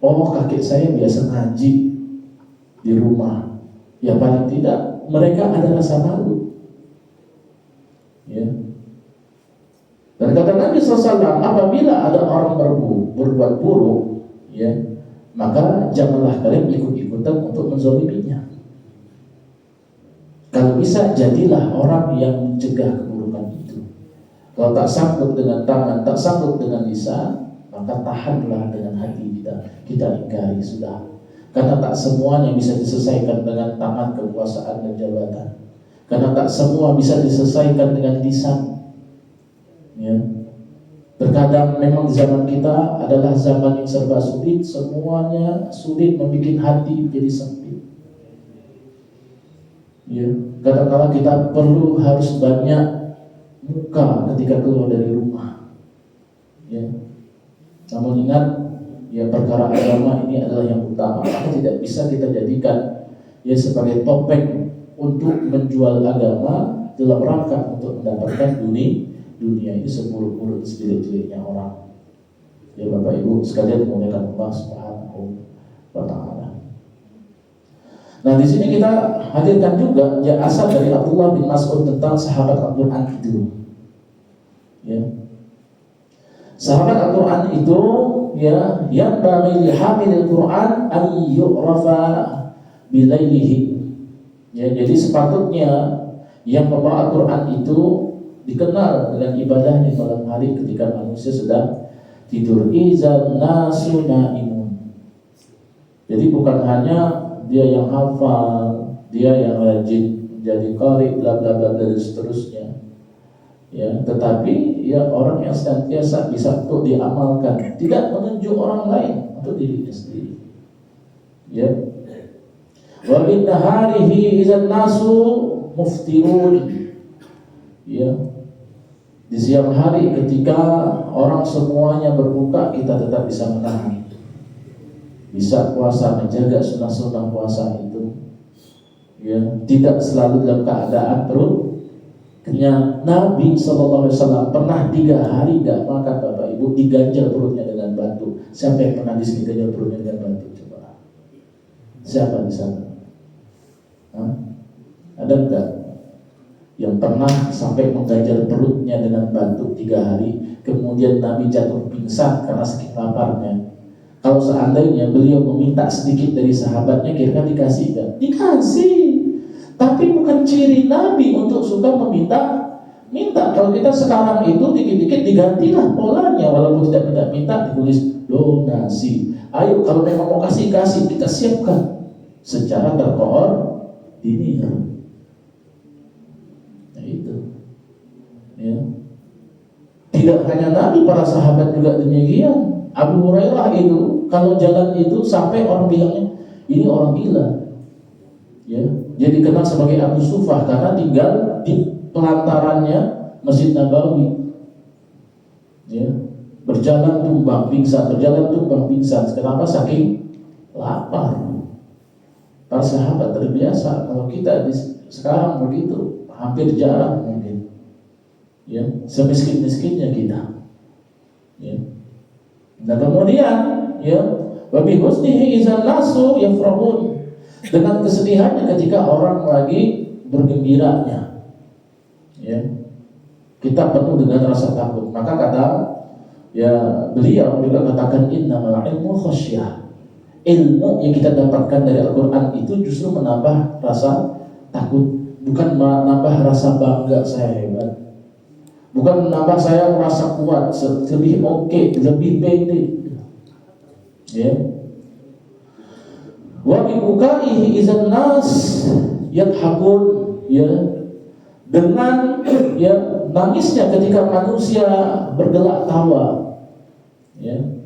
Speaker 1: Oh, kakek saya biasa ngaji di rumah. Ya paling tidak mereka ada rasa malu. Ya. Dan kata Nabi SAW, apabila ada orang berbuat buruk, ya, maka janganlah kalian ikut-ikutan untuk menzaliminya. Kalau bisa jadilah orang yang mencegah keburukan itu. Kalau tak sanggup dengan tangan, tak sanggup dengan lisan, maka tahanlah dengan hati kita. Kita ingkari sudah. Karena tak semuanya bisa diselesaikan dengan tangan, kekuasaan dan jabatan. Karena tak semua bisa diselesaikan dengan lisan. Ya. Terkadang memang zaman kita adalah zaman yang serba sulit, semuanya sulit, membuat hati jadi sempit. Ya, kadang-kadang kita perlu harus banyak muka ketika keluar dari rumah. Ya. Namun ingat, ya perkara agama ini adalah yang utama. Maka tidak bisa kita jadikan ya sebagai topeng untuk menjual agama dalam rangka untuk mendapatkan dunia ini seburuk-buruk sejelek-jeleknya orang. Ya Bapak Ibu sekalian dimuliakan Allah Subhanahu wa taala. Nah, di sini kita hadirkan juga ya asal dari Abdullah bin Mas'ud tentang sahabat Al-Qur'an itu. Ya. Sahabat Al-Qur'an itu ya yang bagi hamilil Qur'an an yu'rafa bilailihi. Ya, jadi sepatutnya yang membawa Al-Qur'an itu dikenal dengan ibadah di malam hari ketika manusia sedang tidur. Izan nasu naimun. Jadi bukan hanya dia yang hafal, dia yang rajin jadi qari bla bla bla dan seterusnya. Ya, tetapi ya orang yang senantiasa bisa untuk diamalkan, tidak menunjuk orang lain untuk dirinya sendiri. Ya. Wa bin naharihi izan nasu muftirun. Ya. Di siang hari ketika orang semuanya berbuka, kita tetap bisa menahan. Bisa puasa, menjaga sunnah-sunnah puasa itu. Ya, tidak selalu dalam keadaan perut kenyang. Nabi SAW pernah 3 hari tidak makan Bapak Ibu, diganjal perutnya dengan batu. Siapa yang pernah diganjal perutnya dengan batu? Coba. Siapa di sana? Hah? Ada enggak yang pernah sampai mengganjal perutnya dengan batu 3 hari, kemudian Nabi jatuh pingsan karena saking laparnya? Kalau seandainya beliau meminta sedikit dari sahabatnya, kira-kira dikasih enggak? Dikasih. Tapi bukan ciri Nabi untuk suka minta. Kalau kita sekarang itu dikit-dikit digantilah polanya, walaupun tidak minta ditulis donasi. Ayo kalau memang mau kasih, kita siapkan secara terkoordinir. Nah itu. Ya. Tidak hanya Nabi, para sahabat juga demikian. Abu Hurairah itu kalau jalan itu sampai orang bilangnya ini orang gila. Ya, jadi dikenal sebagai Abu Sufah karena tinggal di pelantarannya Masjid Nabawi. Ya, berjalan tumbang pingsan. Kenapa? Saking lapar. Para sahabat terbiasa. Kalau kita sekarang begitu, hampir jarang mungkin. Ya, semiskin-miskinnya kita. Ya. Nah kemudian ya wabi husnihi izan nasu yafrahun, dengan kesedihannya ketika orang lagi bergembiranya, ya kita penuh dengan rasa takut. Maka kata ya beliau juga katakan innamal ilmu khasyah. Ilmu yang kita dapatkan dari Al-Quran itu justru menambah rasa takut, bukan menambah rasa bangga saya hebat. Bukan menambah saya merasa kuat, lebih oke, lebih pede. Ya. Wa bi bukaihi izan nas yadhakun, ya. Dengan ya nangisnya ketika manusia bergelak tawa. Ya.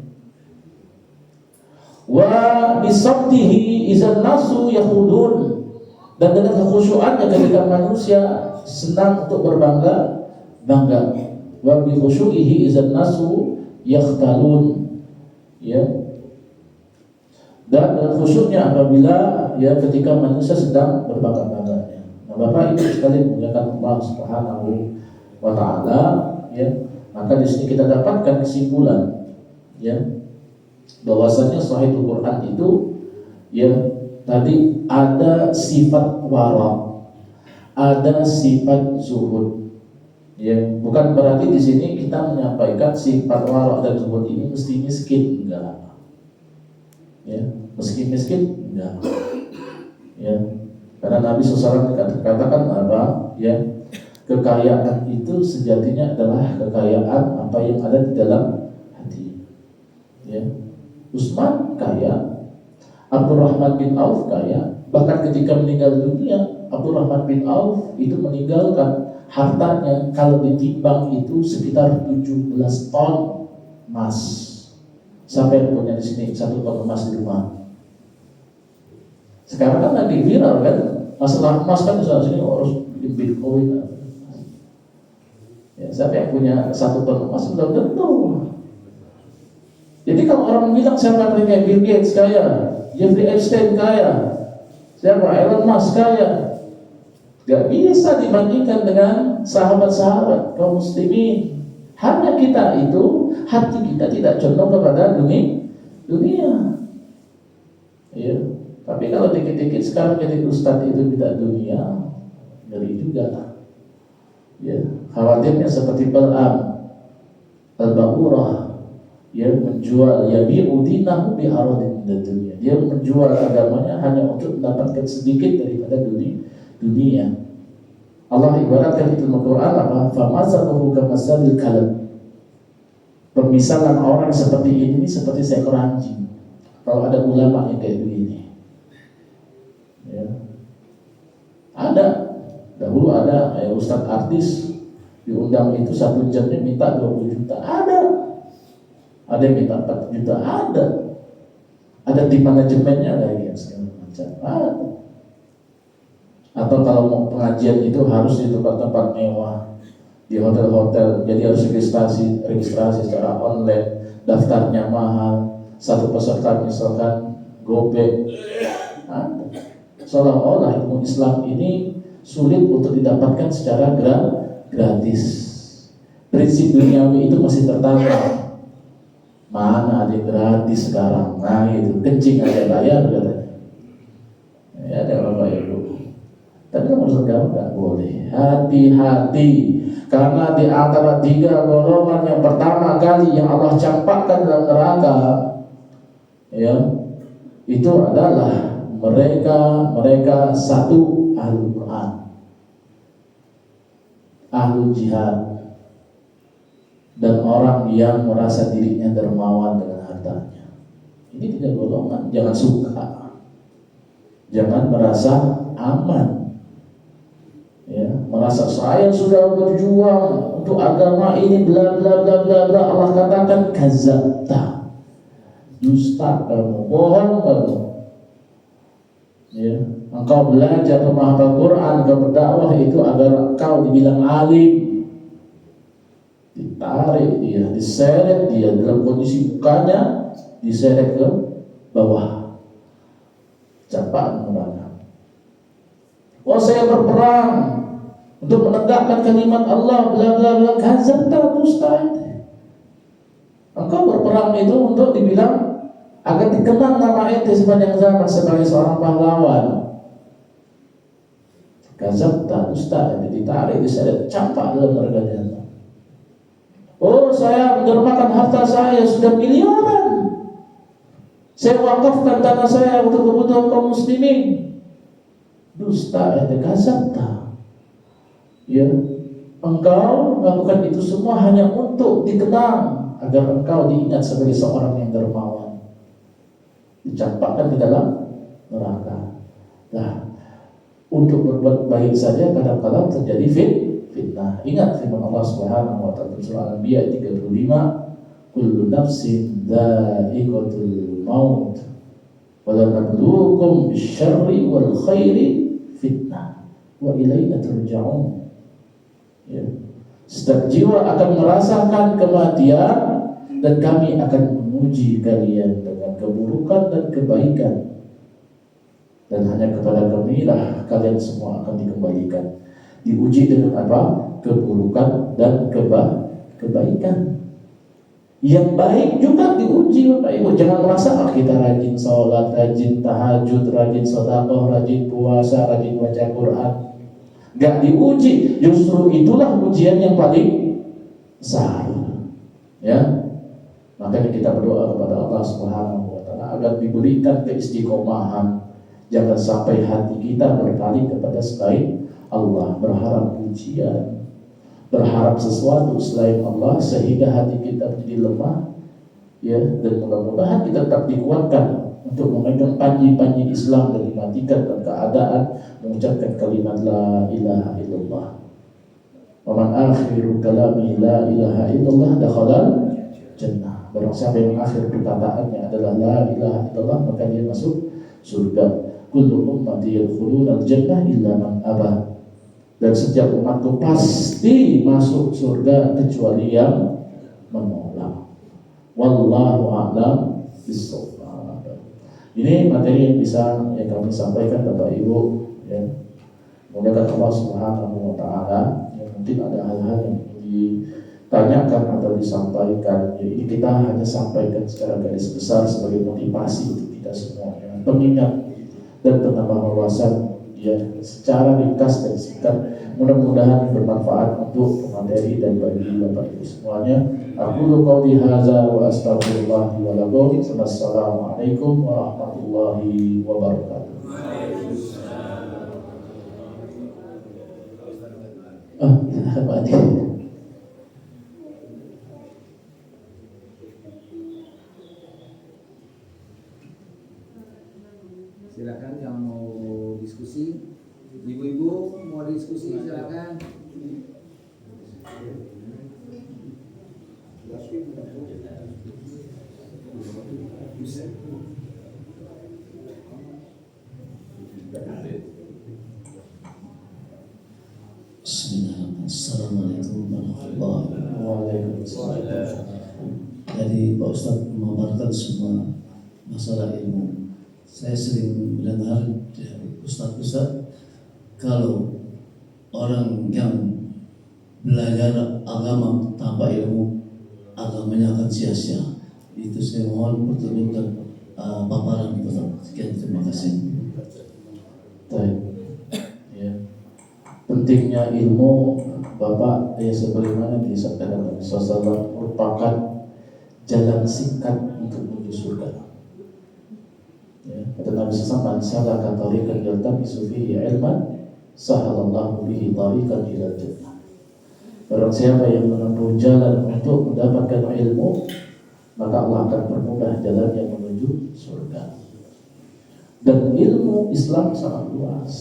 Speaker 1: Wa bi sabtihi izan nasu yahudun, dan dengan kekhusyuannya ketika manusia senang untuk bangga. Wa bi khusyu'ihi izan nasu yakhtalun, ya. Dan dengan khusyuknya apabila ya ketika manusia sedang berbangga-bangganya. Nah, Bapak Ibu sekalian muliakan Allah Subhanahu wa taala, ya. Maka di sini kita dapatkan kesimpulan, ya, bahwasanya Sahihul Quran itu ya tadi ada sifat wara, ada sifat zuhud. Ya, bukan berarti di sini kita menyampaikan sifat wara dan zuhud ini mesti miskin, enggak. Ya, meski miskin enggak. Ya. Karena Nabi SAW katakan apa? Ya, kekayaan itu sejatinya adalah kekayaan apa yang ada di dalam hati. Ya, Utsman kaya, Abdurrahman bin Auf kaya. Bahkan ketika meninggal dunia, Abdurrahman bin Auf itu meninggalkan hartanya kalau ditimbang itu sekitar 17 ton emas. Sampai punya di sini 1 ton emas di rumah. Sekarang kan lagi viral kan, masalah emas kan di sana sini harus bikin Bitcoin. Ya, siapa yang punya 1 ton emas belum tentu. Jadi kalau orang bilang siapa yang kayak Bill Gates kaya, Jeffrey Epstein kaya, siapa Elon Musk kaya, gak bisa dibandingkan dengan sahabat-sahabat kaum muslimin. Hanya kita itu hati kita tidak condong kepada dunia. Ya. Tapi kalau dikit-dikit sekarang jadi ustadz itu minta dunia, ngeri juga. Ya, khawatirnya seperti Bal'am al-Baqurah, ya, menjual yabi'u dinahu bi'aradin dunia. Dia menjual agamanya hanya untuk mendapatkan sedikit daripada dunia. Allah ibaratkan itu dalam Al-Quran apa? Famasaluhu kamasalil kalb. Pemisalan orang seperti ini seperti seekor anjing. Kalau ada ulama yang kayak begini, ya. Ada dahulu ada ustadz artis diundang itu 1 jamnya minta 20 juta. Ada yang minta 4 juta. Ada tim manajemennya lagi segala macam. Ada. Atau kalau mau pengajian itu harus di tempat-tempat mewah, di hotel-hotel, jadi harus registrasi secara online, daftarnya mahal, 1 peserta misalkan gopek. Ada. Seolah-olah ilmu Islam ini sulit untuk didapatkan secara gratis. Prinsip duniawi itu masih tertanam. Mana ada gratis sekarang? Nah itu kencing aja bayar katanya. Ya ada Bapak Ibu. Tapi nomor segala nggak boleh. Hati-hati, karena di antara 3 golongan yang pertama kali yang Allah campakkan dalam neraka, ya, itu adalah mereka satu ahlul Quran, ahlul jihad, dan orang yang merasa dirinya dermawan dengan hartanya. Ini 3 golongan. Jangan suka, jangan merasa aman. Ya, merasa saya sudah berjuang untuk agama ini bla bla bla bla bla. Allah katakan kadzabta, dusta kamu, bohong kamu. Ya, engkau belajar memahami Quran, engkau berdakwah itu agar engkau dibilang alim. Ditarik dia, diseret dia dalam kondisi mukanya diseret ke bawah, capaan neraka. Oh saya berperang untuk menegakkan kalimat Allah, bla bla bla, kadzabta, dusta. Engkau berperang itu untuk dibilang agar dikenang nama ente sepanjang zaman sebagai seorang pahlawan. Kadzabta, dusta, ditarik, diseret, campak dalam neraka jahanam. Oh saya mendermakan harta saya sudah miliaran. Saya wakafkan tanah saya untuk kebutuhan kaum muslimin. Dusta, kadzabta. Ya, engkau melakukan itu semua hanya untuk dikenang agar engkau diingat sebagai seorang yang dermawan. Dicampakkan di dalam neraka. Nah, untuk berbuat baik saja kadang-kadang terjadi fitnah. Ingat firman Allah Subhanahu wa taala surah Al-Anbiya 35, kullu nafsin dha'iqatul maut wa la nabluukum bisyarri wal khairi fitnah wa ilaina turja'un. Ya. Setiap jiwa akan merasakan kematian dan kami akan menguji kalian dengan keburukan dan kebaikan, dan hanya kepada kami lah kalian semua akan dikembalikan. Diuji dengan apa? Keburukan dan kebaikan. Yang baik juga diuji Bapak Ibu. Jangan merasa kita rajin sholat, rajin tahajud, rajin sedekah, rajin puasa, rajin baca Quran, gak diuji. Justru itulah ujian yang paling besar. Ya, makanya kita berdoa kepada Allah Subhanahu wa taala agar diberikan keistiqomahan, Jangan sampai hati kita berpaling kepada selain Allah, berharap pujian, berharap sesuatu selain Allah, sehingga hati kita menjadi lemah, ya. Dan mudah-mudahan kita tetap dikuatkan untuk memegang panji-panji Islam dan dimatikan dalam keadaan mengucapkan kalimat la ilaha illallah. Wa man akhiru kalami la ilaha illallah dakhalal jannah. Barang siapa yang akhir perkataannya adalah la ilaha illallah, maka dia masuk surga. Kullu ummati yadkhuluna al-jannah illa man aba. Dan setiap umatku pasti masuk surga kecuali yang menolak. Wallahu a'lam bishawab. Ini materi yang bisa yang kami sampaikan Bapak Ibu, ya. Mudah-mudahan Allah Subhanahu wa taala, ya, mungkin ada hal-hal yang ditanyakan atau disampaikan. Ya, ini kita hanya sampaikan secara garis besar sebagai motivasi untuk kita semua, ya. Pengingat dan penambah wawasan, ya, secara ringkas dan singkat. Mudah-mudahan bermanfaat untuk materi dan bagi Bapak Ibu semuanya. Aku qouli hadza wa astaghfirullah wa lakum. Wassalamualaikum warahmatullahi wabarakatuh.
Speaker 2: Silakan yang mau diskusi, ibu-ibu mau diskusi silakan.
Speaker 3: Assalamualaikum warahmatullahi
Speaker 1: Waalaikumsalam.
Speaker 3: Jadi Pak Ustadz memaparkan semua masalah ilmu. Saya sering mendengar dari Ustadz kalau orang yang belajar agama tanpa ilmu, agamanya akan sia-sia. Itu saya mohon pertunjukan paparan Ustadz. Sekian, terima kasih.
Speaker 1: Baik. Ya. Pentingnya ilmu, Bapak, ya, sebagaimana disabdakan Nabi SAW, merupakan jalan singkat untuk menuju surga. Ya, kata Nabi SAW, "Man salaka tariqan yaltamisu fihi ilman, sahalallahu bihi tariqan ila jannah." Barang siapa yang menempuh jalan untuk mendapatkan ilmu, maka Allah akan permudah jalan yang menuju surga. Dan ilmu Islam sangat luas.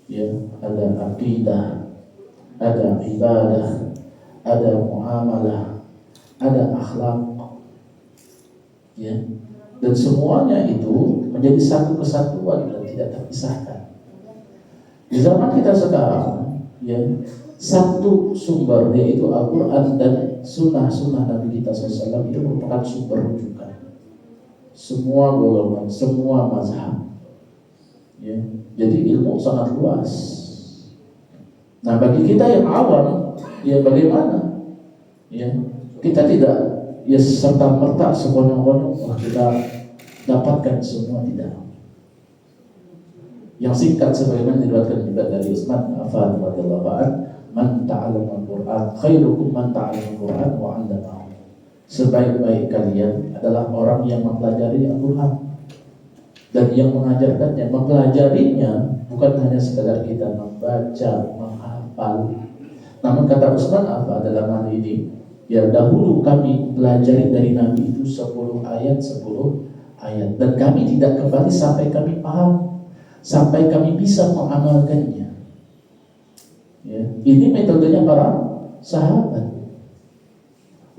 Speaker 1: Ya, ada akidah, ada ibadah, ada muamalah, ada akhlak, ya, dan semuanya itu menjadi satu kesatuan dan tidak terpisahkan. Di zaman kita sekarang, ya, satu sumber yaitu Al-Quran dan sunnah Nabi kita SAW itu merupakan sumber rujukan. Semua golongan, semua mazhab, ya. Jadi ilmu sangat luas. Nah, bagi kita yang awam, ya bagaimana? Ya, kita tidak, ya, serta merta sekonyong-konyong kita dapatkan semua, tidak. Yang singkat sebagaimana diriwayatkan juga dari Utsman bin Affan radhiyallahu anhu, "Man ta'allama al-Qur'an khairukum man ta'allama al-Qur'an wa 'allamahu." Sebaik-baik kalian adalah orang yang mempelajari Al-Qur'an dan yang mengajarkannya. Mempelajarinya bukan hanya sekadar kita membaca, menghafal. Namun kata Utsman apa dalam hal ini? Ya, dahulu kami pelajari dari Nabi itu 10 ayat dan kami tidak kembali sampai kami paham, sampai kami bisa mengamalkannya. Ya, ini metodenya para sahabat.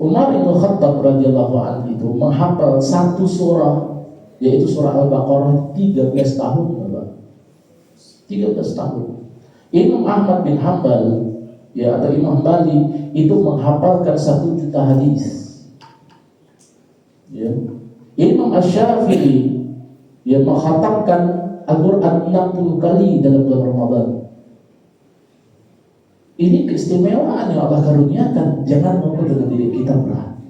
Speaker 1: Umar bin Khattab radhiyallahu anhu itu menghafal satu surah, yaitu surah Al-Baqarah 13 tahun, Bapak. 13 tahun. Imam Ahmad bin Hanbal, ya, atau Imam Bali itu menghafalkan 1 juta hadis. Ya. Imam Asy-Syafi'i, ya, menghatamkan Al-Quran 60 kali dalam bulan Ramadan. Ini keistimewaan yang Allah karuniakan. Jangan mengukur dengan diri kita, bro.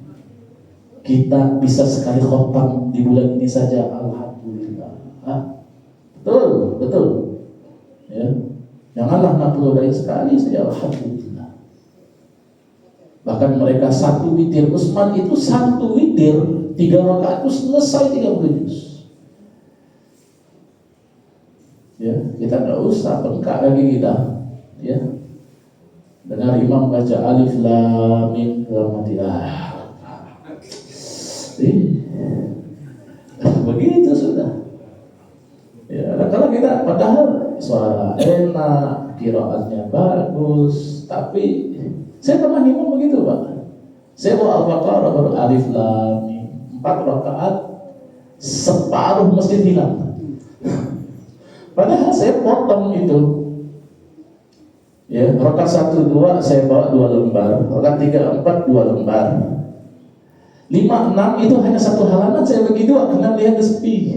Speaker 1: Kita bisa sekali khotam di bulan ini saja, alhamdulillah. Betul. Ya. Yang Allah 60 kali sekali saja, alhamdulillah. Bahkan mereka 1 witir, Utsman itu 1 witir 3 rakaat itu selesai 30 juz. Ya, kita nggak usah bengkak kaki kita. Ya, dengar imam baca alif lam mim dalam hati, begitu sudah. Ya, kalau kita padahal suara enak, qiraatnya bagus, tapi saya pernah imam begitu Pak. Saya bawa Al-Baqarah baru alif lam mim 4 rakaat, separuh masjid hilang. Padahal saya potong itu. Ya, rakaat 1 2 saya bawa 2 lembar, rakaat 3 4 2 lembar. 5 6 itu hanya 1 halaman saya bagi 2 karena lihat sepi.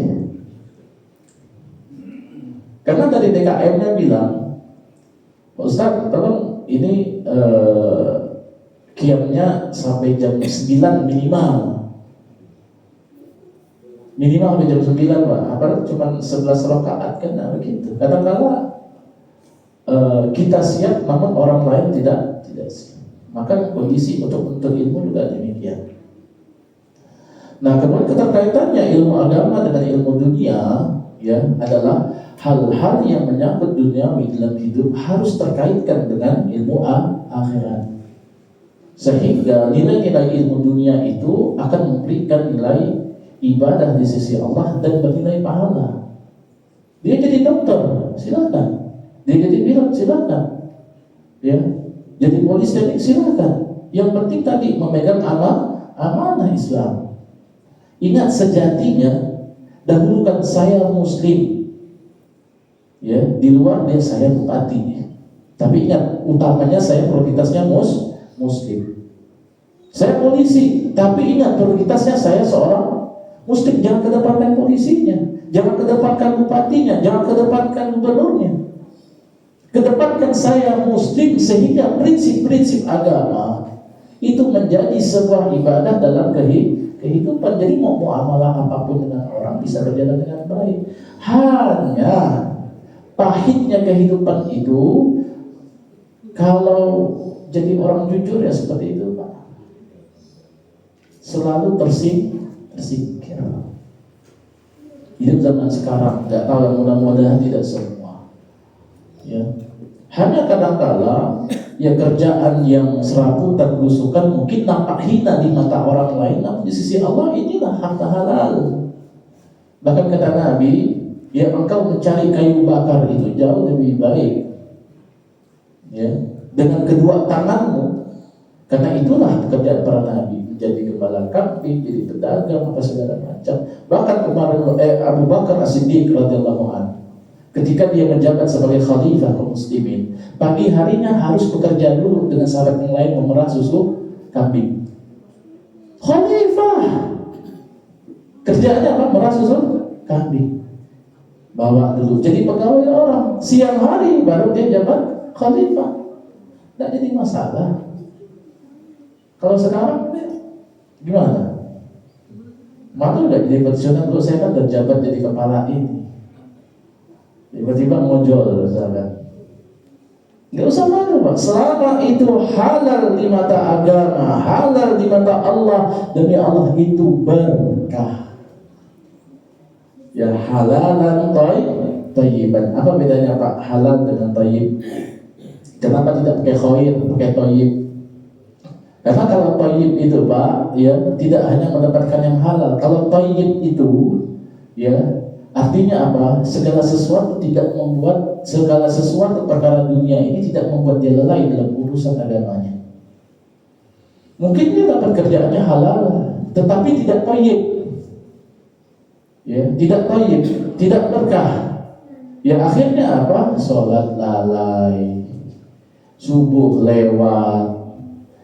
Speaker 1: Karena dari DKM-nya bilang, Pak Ustaz, tolong ini qiyamnya sampai jam 9 minimal. Minimal sampai jam 9 Pak. Apalagi cuma 11 rakaat kan begitu. Kadang-kadang kita siap namun orang lain tidak siap. Maka kondisi untuk menuntut ilmu juga demikian. Nah, kemudian keterkaitannya ilmu agama dengan ilmu dunia ya adalah hal-hal yang menyangkut duniawi dalam hidup harus terkaitkan dengan ilmu akhirat. Sehingga nilai-nilai ilmu dunia itu akan memberikan nilai ibadah di sisi Allah dan bernilai pahala. Dia jadi dokter, silakan. Dia jadi pilot, silakan. Ya, jadi polisi, silakan. Yang penting tadi memegang amanah Islam. Ingat sejatinya dahulukan saya muslim. Ya, di luar dia saya bupati. Tapi ingat utamanya saya prioritasnya muslim. Saya polisi, tapi ingat prioritasnya saya seorang muslim. Jangan kedepankan polisinya, jangan kedepankan bupatinya, jangan kedepankan gubernurnya. Kedepankan saya muslim sehingga prinsip-prinsip agama itu menjadi sebuah ibadah dalam kehidupan. Jadi mau muamalah apapun dengan orang bisa berjalan dengan baik. Hanya pahitnya kehidupan itu kalau jadi orang jujur ya seperti itu Pak. Selalu tersingkir. Hidup zaman sekarang nggak tahu yang mudah-mudahan tidak semua. Ya, hanya kadang-kala ya kerjaan yang serabutan belusukan mungkin nampak hina di mata orang lain, namun di sisi Allah inilah harta halal. Bahkan kata Nabi, ya engkau mencari kayu bakar itu jauh lebih baik ya dengan kedua tanganmu, karena itulah pekerjaan para nabi, menjadi gembala kambing, jadi pedagang, apa segala macam. Bahkan kemarin Abu Bakar As-Siddiq radhiyallahu anhu ketika dia menjabat sebagai khalifah kaum muslimin, pagi harinya harus bekerja dulu dengan sahabat yang lain memerah susu kambing. Khalifah kerjaannya apa? Merah susu kambing. Bawa dulu jadi pegawai orang, siang hari baru dia jabat khalifah. Tidak jadi masalah. Kalau sekarang gimana? Malu nggak jadi petisioner dulu, saya kan udah jabat jadi kepala ini. Tiba-tiba ngojol misalkan. Nggak usah malu Pak. Selama itu halal di mata agama, halal di mata Allah, demi Allah itu berkah. Ya halalan thayyiban. Apa bedanya Pak halal dengan thayyib? Kenapa tidak pakai khair, pakai thayyib? Karena kalau thayyib itu Pak, ya tidak hanya mendapatkan yang halal. Kalau thayyib itu, ya artinya apa? Segala sesuatu perkara dunia ini tidak membuat dia lalai dalam urusan agamanya. Mungkin dia dapat kerjaannya halal, tetapi tidak thayyib. Ya, tidak thayyib, tidak berkah. Ya akhirnya apa? Sholat lalai, subuh lewat,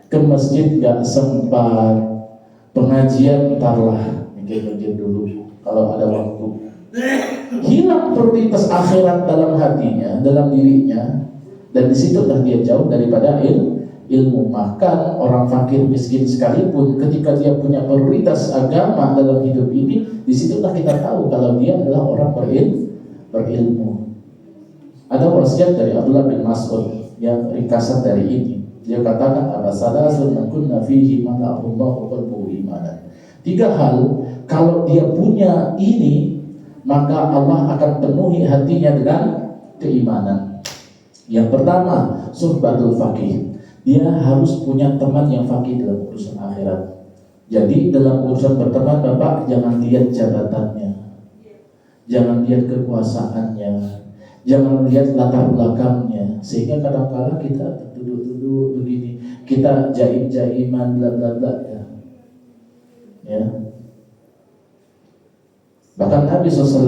Speaker 1: ke masjid gak sempat, pengajian entarlah, mikir-mikir dulu kalau ada waktu. Hilang prioritas akhirat dalam hatinya, dalam dirinya, dan disitulah dia jauh daripada ilmu. Bahkan orang fakir miskin sekalipun ketika dia punya prioritas agama dalam hidup ini, disitulah kita tahu kalau dia adalah orang berilmu. Ada wasiat dari Abdullah bin Mas'ud yang ringkasan dari ini. Dia katakan ada salasun man kunna fihi mala'allahu qalbuhu imanan. 3 hal kalau dia punya ini, maka Allah akan penuhi hatinya dengan keimanan. Yang pertama, suhbatul faqih. Dia harus punya teman yang faqih dalam urusan akhirat. Jadi dalam urusan berteman, Bapak jangan lihat jabatannya, jangan lihat kekuasaannya, jangan lihat latar belakangnya. Sehingga kadang-kala kita duduk-duduk begini, kita jaim-jaiman bla bla bla ya. Bahkan Nabi SAW,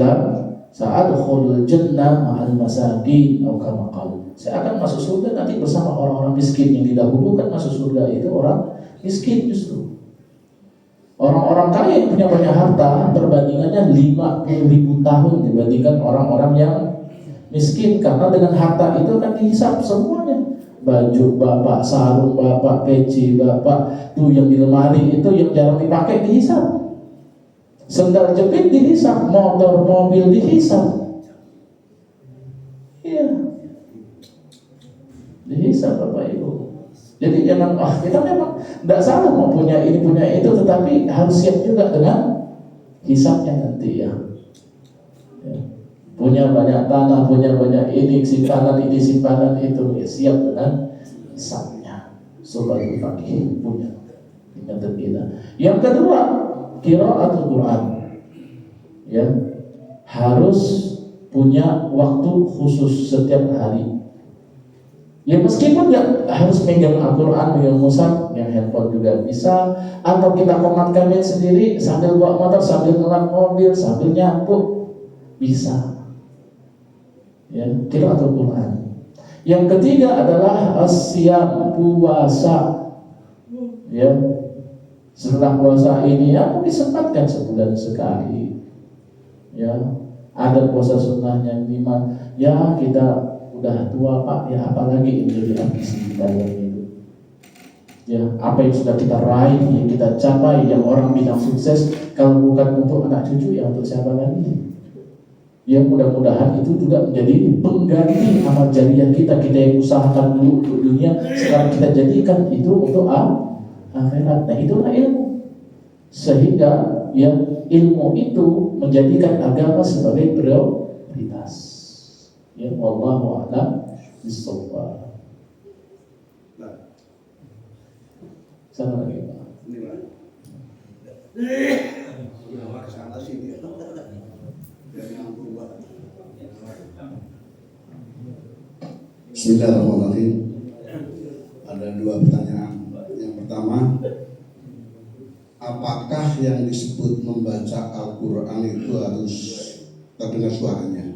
Speaker 1: sa'adkhulul jannah ma'al masakin atau kama qala, saya akan masuk surga nanti bersama orang-orang miskin. Yang didahulukan masuk surga itu orang miskin justru. Orang-orang kaya yang punya banyak harta perbandingannya 50.000 tahun dibandingkan orang-orang yang miskin, karena dengan harta itu akan dihisap semuanya. Baju Bapak, sarung Bapak, peci Bapak, tuh yang di lemari itu yang jarang dipakai dihisap. Sendal jepit dihisap, motor, mobil dihisap. Iya. Dihisap Bapak Ibu. Jadi jangan, kita memang tidak salah mau punya ini punya itu, tetapi harus siap juga dengan hisapnya nanti ya. Punya banyak tanah, punya banyak ini simpanan itu, ya, siap dengan hisapnya. Subatul faqih punya. Ingat kita. Yang kedua, qiraatul Quran. Ya, harus punya waktu khusus setiap hari. Ya meskipun nggak harus pegang Al-Quran, pegang mushaf, yang handphone juga bisa, atau kita komatkan sendiri sambil bawa motor, sambil ngelap mobil, sambil nyapu, bisa. Ya, qiraatul Quran. Yang ketiga adalah asyam, puasa. Ya, setelah puasa ini ya mungkin sempatkan sebulan sekali. Ya, ada puasa sunnahnya 5. Ya kita udah tua Pak, ya apalagi yang menjadi ambisi kita dalam hidup. Ya, apa yang sudah kita raih, yang kita capai, yang orang bilang sukses, kalau bukan untuk anak cucu, ya untuk siapa lagi? Ya mudah-mudahan itu juga menjadi pengganti amal jariah kita yang usahakan dulu untuk dunia, sekarang kita jadikan itu untuk akhirat. Nah itulah ilmu. Sehingga ya ilmu itu menjadikan agama sebagai prioritas. Ya, wallahu a'lam bishawab. Sama lagi Pak.
Speaker 4: Bismillahirrahmanirrahim. Ada 2 pertanyaan. Yang pertama, apakah yang disebut membaca Al-Quran itu harus terdengar suaranya?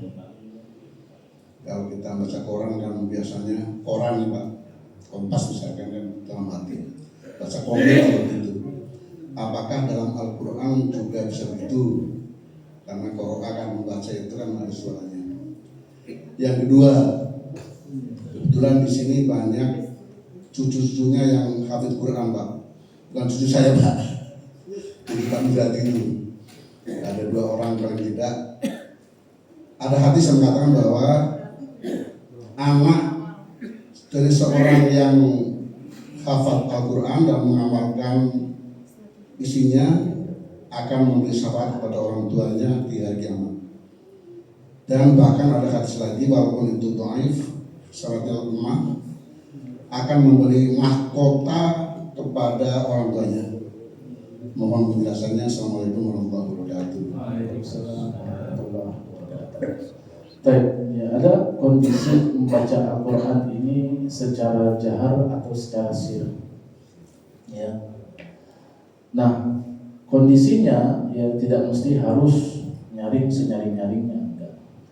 Speaker 4: Kalau kita baca koran kan biasanya koran nih Pak, Kompas misalkan kan dalam hati. Baca komik begitu. Apakah dalam Al-Quran juga bisa begitu? Karena Qur'an kan membaca itu kan ada suaranya. Yang kedua, kebetulan di sini banyak cucu-cucunya yang hafid Quran Pak. Bukan cucu saya Pak, jadi Pak Muzadi itu. Ada 2 orang paling tidak. Ada hadis yang mengatakan bahwa anak dari seorang yang hafal Al-Quran dan mengamalkan isinya akan memberi syafaat kepada orang tuanya di hari kiamat. Dan bahkan ada hadis lagi, walaupun itu dhaif, syaratnya lemah, akan memberi mahkota kepada orang tuanya. Mohon penjelasannya. Assalamualaikum warahmatullahi wabarakatuh.
Speaker 1: Waalaikumsalam warahmatullahi wabarakatuh. Ya, ada kondisi membaca Al-Quran ini secara jahar atau secara sir. Ya. Nah, kondisinya ya tidak mesti harus nyaring senyaring-nyaringnya.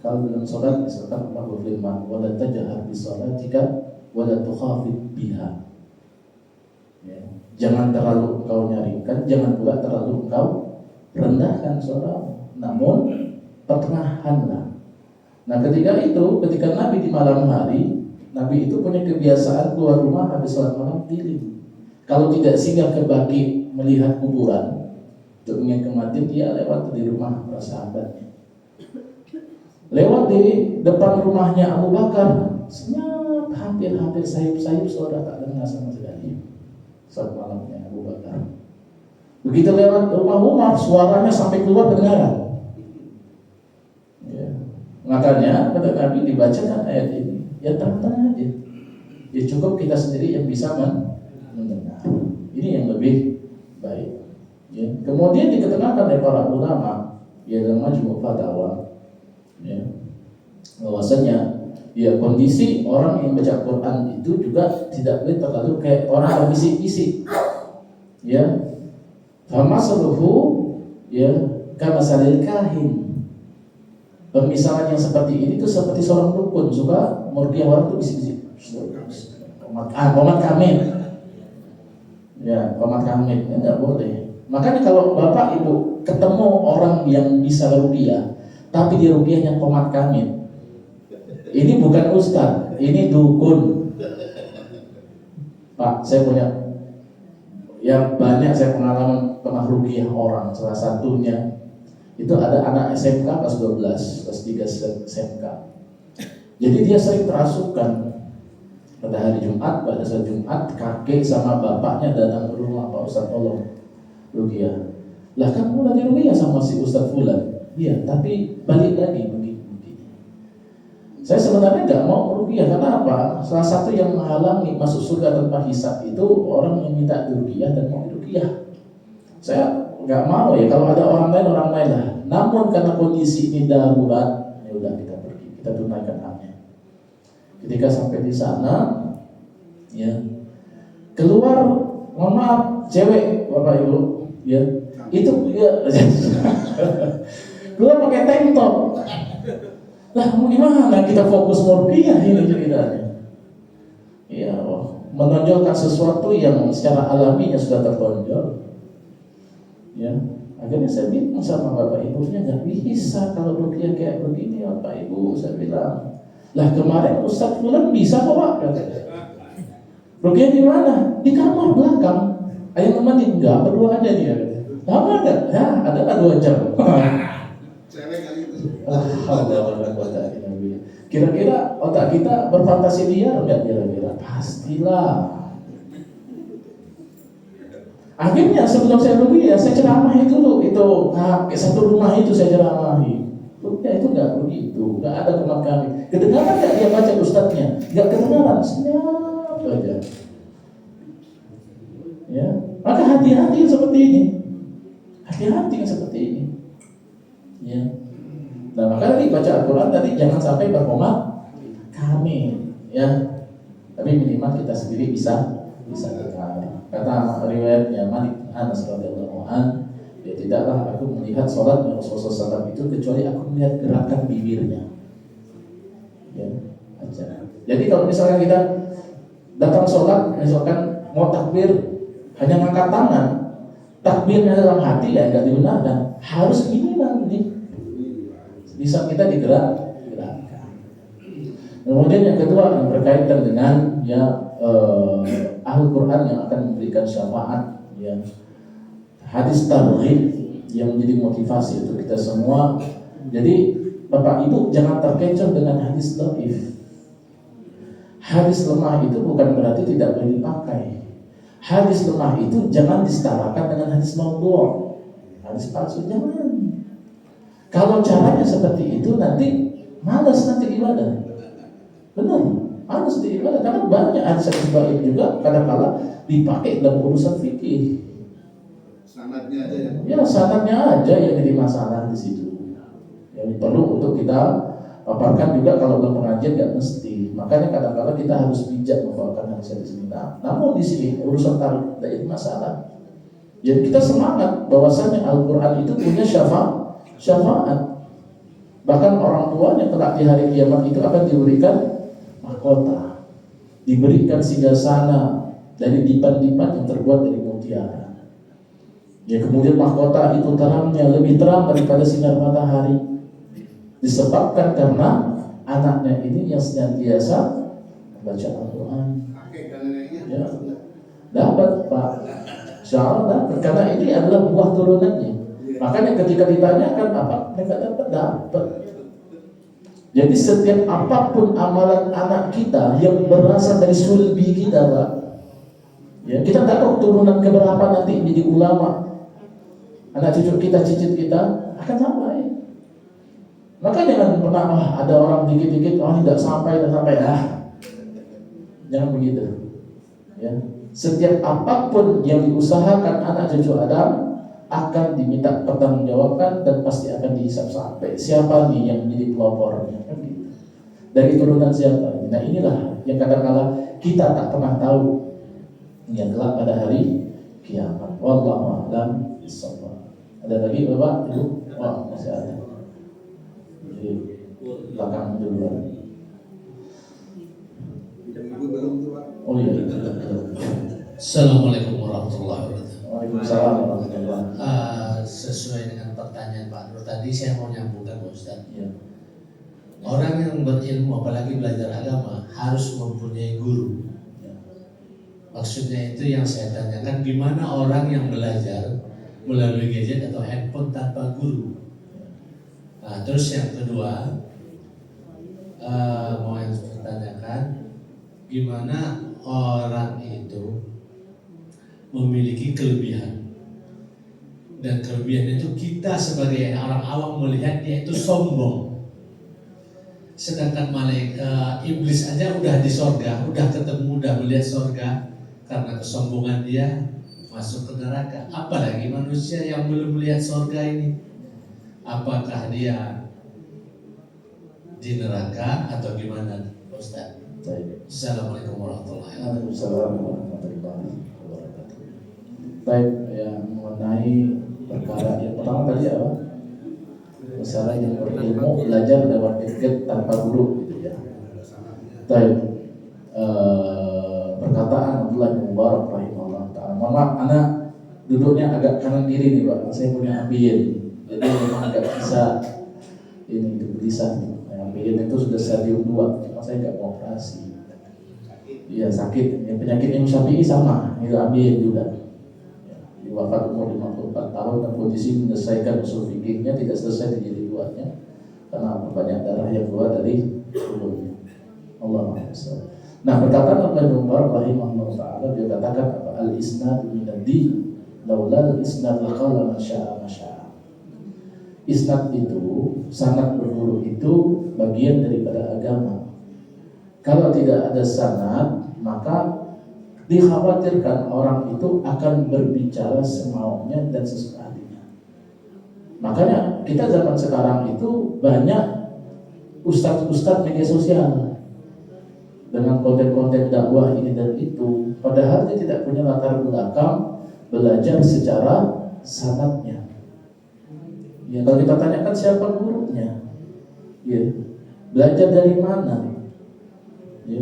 Speaker 1: Kalau dalam sholat misalkan Allah berfirman, "Wala tajhar bi shalatika wala tukhafid biha." Ya, jangan terlalu engkau nyaringkan, jangan pula terlalu engkau rendahkan sholat. Namun pertengahanlah. Nah ketika Nabi di malam hari, Nabi itu punya kebiasaan keluar rumah habis sholat malam keliling. Kalau tidak singgah ke Baqi melihat kuburan untuk mengingat kematian, dia lewat di rumah para sahabatnya. Lewat di depan rumahnya Abu Bakar, senyap, hampir sayup-sayup suara tak dengar sama sekali. Saat malamnya Abu Bakar. Begitu lewat rumah Umar, suaranya sampai keluar kedengaran. Makanya kata Nabi dibacakan ayat ini, ya tenang aja. Ya cukup kita sendiri yang bisa mendengar. Ini yang lebih baik. Ya. Kemudian diketengahkan oleh para ulama, ya dalam Majmu' Fatawa, ya, bahwasanya ya kondisi orang yang baca Quran itu juga tidak boleh terlalu kayak orang berbisik-bisik. Ya, famasaluhu ya kamasalil kahin. Pemisalan yang seperti ini tuh seperti seorang dukun suka meruqyah orang tuh bisik-bisik. Komat kamit. Ya, komat kamit enggak boleh. Makanya kalau Bapak Ibu ketemu orang yang bisa ruqyah, tapi dia ruqyahnya komat kamit, ini bukan ustaz, ini dukun. Pak, saya punya yang banyak saya pengalaman pernah ruqyah orang. Salah satunya itu ada anak SMK kelas 12, kelas 3 SMK. Jadi dia sering kerasukan. Pada hari Jumat, pada saat Jumat, kakek sama bapaknya datang ke rumah Pak Ustaz, tolong ruqyah. Lah kan udah diruqyah sama si Ustaz Fulan. Iya, tapi balik lagi begini. Saya sebenarnya nggak mau ruqyah karena apa? Salah satu yang menghalangi masuk surga tanpa hisab itu orang yang minta ruqyah dan mau ruqyah. Saya nggak mau ya kalau ada orang lain lah. Namun karena kondisi ini darurat, ya udah kita pergi, kita tunaikan haknya. Ketika sampai di sana, ya keluar, mohon maaf, cewek, Bapak Ibu, ya itu ya keluar pakai tank top. Lah mau gimana kita fokus ruqyah ini ceritanya? Ya, menonjolkan sesuatu yang secara alaminya sudah tertonjol. Ya, akhirnya saya bilang sama Bapak Ibunya nggak bisa kalau ruqyah kayak begini Bapak Ibu, saya bilang. Lah kemarin Ustaz Fulan bisa kok Pak. Ruqyah di mana? Di kamar belakang. Ayo nemenin enggak, berdua aja dia. Lama enggak? Ya, ada 2 jam.
Speaker 4: Cewek kali itu.
Speaker 1: Kira-kira otak kita berfantasi liar enggak kira-kira? Pastilah. Akhirnya sebelum saya ruqyah, saya ceramahi dulu itu satu rumah itu saya ceramahi. Ya itu enggak begitu, enggak ada komat kami. Kedengaran enggak dia baca ustadznya? Enggak kedengaran, senyap aja. Ya, maka hati-hati yang seperti ini. Hati-hati yang seperti ini. Ya. Nah, maka tadi baca Al-Quran tadi jangan sampai berkomat kami, ya. Tapi minimal kita sendiri bisa dengar. Kata riwayatnya Malik Anas radhiyallahu anhu, ya tidaklah aku melihat sholat Rasulullah SAW itu kecuali aku melihat gerakan bibirnya. Ya, aja. Jadi kalau misalkan kita datang sholat, misalkan mau takbir hanya ngangkat tangan, takbirnya dalam hati ya nggak dibenarkan. Harus minimal nih. Bisa kita digerakkan. Kemudian yang kedua yang berkaitan dengan ya Al-Quran yang akan memberikan syafaat, ya hadis targhib yang menjadi motivasi untuk kita semua. Jadi Bapak Ibu jangan terkecoh dengan hadis dhaif. Hadis lemah itu bukan berarti tidak boleh dipakai. Hadis lemah itu jangan disetarakan dengan hadis maudhu', hadis palsu, jangan. Kalau caranya seperti itu nanti malas nanti ibadah. Benar, malas nanti ibadah karena banyak hadis dhaif juga kadang-kala dipakai dalam urusan fikih.
Speaker 4: Sanadnya aja ya.
Speaker 1: Ya sanadnya aja yang jadi masalah di situ. Yang perlu untuk kita paparkan juga kalau dalam pengajian nggak mesti. Makanya kadang-kadang kita harus bijak membawakan hadis di sini. Namun di sini urusan tarikh tidak itu masalah. Jadi kita semangat bahwasanya Al-Quran itu punya syafaat. Bahkan orang tuanya kelak di hari kiamat itu akan diberikan mahkota, diberikan singgasana dari dipan-dipan yang terbuat dari mutiara. Ya kemudian mahkota itu terangnya lebih terang daripada sinar matahari, disebabkan karena anaknya ini yang senantiasa baca Al-Quran. Ya, dapat Pak, insyaallah dapat karena ini adalah buah turunannya. Makanya ketika ditanyakan apa mereka dapat. Jadi setiap apapun amalan anak kita yang berasal dari sulbi kita, Pak, ya kita tak tahu turunan keberapa nanti menjadi ulama. Anak cucu kita, cicit kita akan sama ya. Maka jangan pernah ada orang dikit-dikit tidak sampai. Jangan begitu. Ya. Setiap apapun yang diusahakan anak cucu Adam akan diminta pertanggungjawabkan dan pasti akan dihisab sampai siapa nih yang menjadi pelopornya, kan gitu. Dari turunan siapa. Nah inilah yang kadang-kala kita tak pernah tahu yang kelak pada hari kiamat. Wallahu a'lam bishawab. Ada lagi Bapak Ibu? Wah, masih ada. Jadi belakang dulu.
Speaker 4: Ibu belum tuh Pak.
Speaker 1: Oh iya.
Speaker 3: Assalamualaikum warahmatullahi wabarakatuh.
Speaker 1: Waalaikumsalam warahmatullahi wabarakatuh.
Speaker 3: Sesuai dengan pertanyaan Pak Nur tadi, saya mau nyambungkan Pak Ustaz.
Speaker 1: Ya.
Speaker 3: Orang yang berilmu, apalagi belajar agama, harus mempunyai guru. Maksudnya itu yang saya tanyakan, gimana orang yang belajar melalui gadget atau handphone tanpa guru? Nah, terus yang kedua, mau yang saya tanyakan, gimana orang itu memiliki kelebihan, dan kelebihan itu kita sebagai orang awam melihat dia itu sombong, sedangkan malaikat iblis aja udah di sorga, udah ketemu, udah melihat sorga, karena kesombongan dia masuk ke neraka. Apalagi manusia yang belum melihat sorga ini, apakah dia di neraka atau gimana, Ustaz?
Speaker 1: Baik.
Speaker 3: Assalamualaikum warahmatullahi wabarakatuh.
Speaker 1: Waalaikumsalam warahmatullahi wabarakatuh. Baik, yang mengenai perkara yang pertama tadi apa? Masalah yang berilmu belajar lewat gadget tanpa guru, gitu ya. Baik. Perkataan Abdullah bin Mubarak rahimahullah ta'ala. Mohon maaf, anak duduknya agak kanan kiri nih Pak. Saya punya ambil, jadi memang agak bisa ini gelisah nih. Ambil itu sudah stadium 2, cuma saya nggak mau operasi. Iya sakit. Yang penyakit Imam Syafi'i sama, itu ambil juga. Ya, wafat umur 54 tahun dan kondisi menyelesaikan usul fikihnya tidak selesai di jilid 2-nya karena banyak darah yang keluar dari mulutnya. Allah Maha. Nah, perkataan Abdullah bin Mubarak rahimahullah ta'ala, dia katakan apa? Al-isnad min ad-din laula al-isnad laqala man syaa ma syaa. Isnad itu, sanad berguru itu bagian daripada agama. Kalau tidak ada sanad, maka dikhawatirkan orang itu akan berbicara semaunya dan sesuka hatinya. Makanya kita zaman sekarang itu banyak ustadz-ustadz media sosial dengan konten-konten dakwah ini dan itu, padahal dia tidak punya latar belakang belajar secara sanadnya. Ya, kalau kita tanyakan siapa gurunya, ya, belajar dari mana? Ya,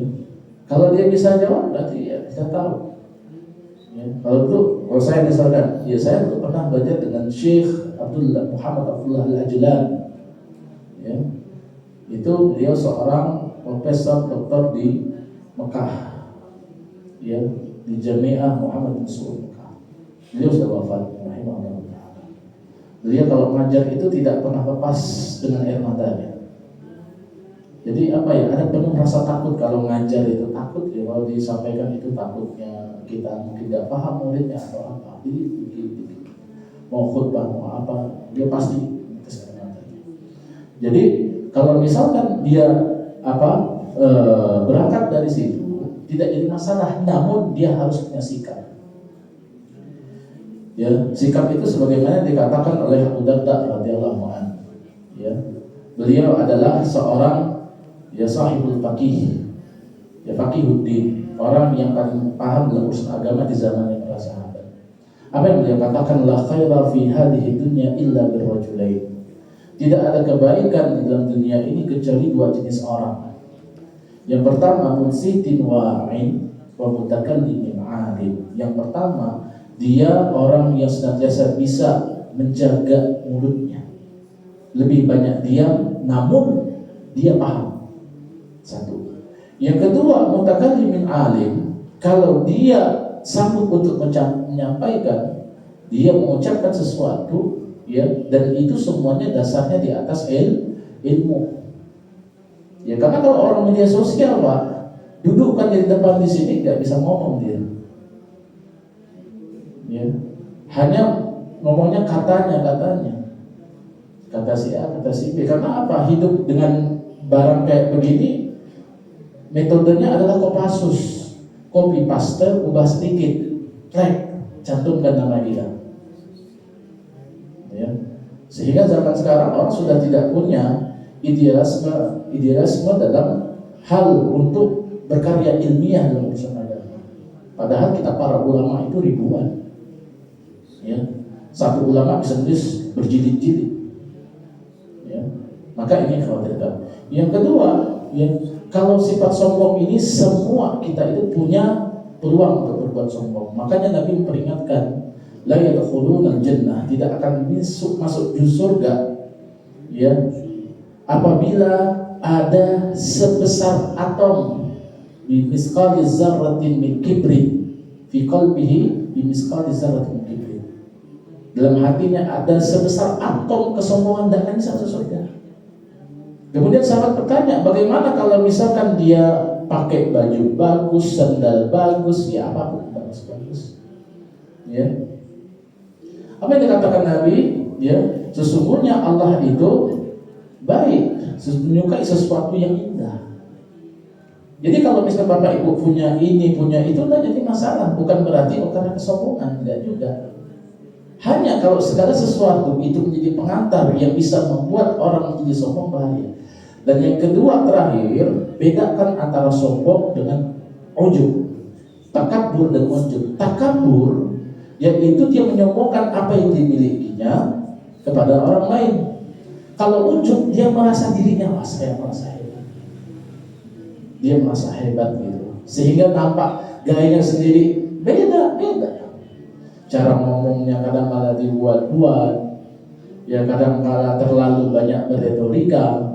Speaker 1: kalau dia bisa jawab, berarti ya kita tahu. Ya, kalau saya misalkan, ya saya dulu pernah belajar dengan Syekh Muhammad Abdullah Al-Ajlan. Ya, itu beliau seorang profesor doktor di Mekah, ya, di Jami'ah Muhammad bin Saud Mekah. Beliau sudah wafat, rahimahullah. Beliau kalau mengajar itu tidak pernah lepas dengan air matanya. Jadi apa ya, ada penuh rasa takut kalau ngajar itu, takut ya kalau disampaikan itu, takutnya kita mungkin tidak paham muridnya atau apa. Jadi mau khutbah mau apa, dia pasti tes air matanya. Jadi kalau misalkan dia berangkat dari situ tidak jadi masalah, namun dia harus punya sikap. Ya, sikap itu sebagaimana dikatakan oleh Abu Darda radhiyallahu anhu. Ya, beliau adalah seorang ya sahibul faqih, ya faqihuddin, orang yang paling paham dalam urusan agama di zamannya para sahabat. Apa yang beliau katakan, la khaira fi hadhihi dunya illa birrajulain. Tidak ada kebaikan di dalam dunia ini kecuali dua jenis orang. Yang pertama munsitin wa'in wa mutakallimin 'alim. Yang pertama, dia orang yang senantiasa bisa menjaga mulutnya, lebih banyak diam namun dia paham. Satu. Yang kedua, mutakallimin 'alim, kalau dia sanggup untuk menyampaikan, dia mengucapkan sesuatu, ya, dan itu semuanya dasarnya di atas ilmu. Ya, karena kalau orang media sosial Pak, dudukkan di depan di sini nggak bisa ngomong dia. Ya, hanya ngomongnya katanya. kata si A, kata si B. Karena apa? Hidup dengan barang kayak begini, metodenya adalah Kopassus, copy paste, ubah sedikit, track, cantumkan nama dia. Ya. Sehingga zaman sekarang orang sudah tidak punya idealisme dalam hal untuk berkarya ilmiah dalam urusan agama. Padahal kita para ulama itu ribuan. Ya. Satu ulama bisa nulis berjilid-jilid. Ya. Maka ini khawatirkan. Yang kedua, ya, kalau sifat sombong ini semua kita itu punya peluang untuk berbuat sombong. Makanya Nabi memperingatkan, la yadkhulunal jannah, tidak akan masuk surga, ya, apabila ada sebesar atom bi misqali dzarratin min kibrin fi qalbihi, bi misqali dzarratin min kibrin. Dalam hatinya ada sebesar atom kesombongan, dan akan bisa masuk surga. Kemudian sahabat bertanya, bagaimana kalau misalkan dia pakai baju bagus, sandal bagus, ya apapun bagus. Ya. Apa yang dikatakan Nabi? Ya, sesungguhnya Allah itu baik, menyukai sesuatu yang indah. Jadi kalau misalkan Bapak Ibu punya ini, punya itu, tidak jadi masalah. Bukan berarti karena kesombongan, tidak juga. Hanya kalau segala sesuatu itu menjadi pengantar yang bisa membuat orang menjadi sombong, bahaya. Dan yang kedua terakhir, bedakan antara sombong dengan ujub. Takabur dan ujub. Takabur yaitu dia menyombongkan apa yang dimilikinya kepada orang lain. Kalau ujub, dia merasa dirinya, wah saya merasa hebat. Dia merasa hebat gitu. Sehingga nampak gayanya sendiri beda. Cara ngomongnya kadang malah dibuat-buat. Ya kadang kala terlalu banyak berretorika.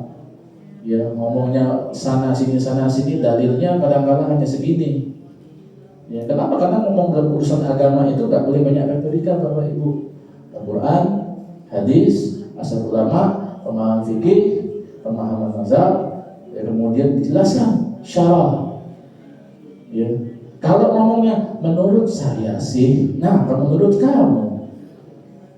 Speaker 1: Ya ngomongnya sana sini, dalilnya kadang-kadang hanya segini. Ya kenapa? Karena ngomong dalam urusan agama itu gak boleh banyak retorika, Bapak Ibu. Al-Quran, hadis, asal ulama, pemahaman fikih, pemahaman mazhab, ya, kemudian dijelaskan syarah. Ya. Kalau ngomongnya menurut saya sih, nah kalau menurut kamu,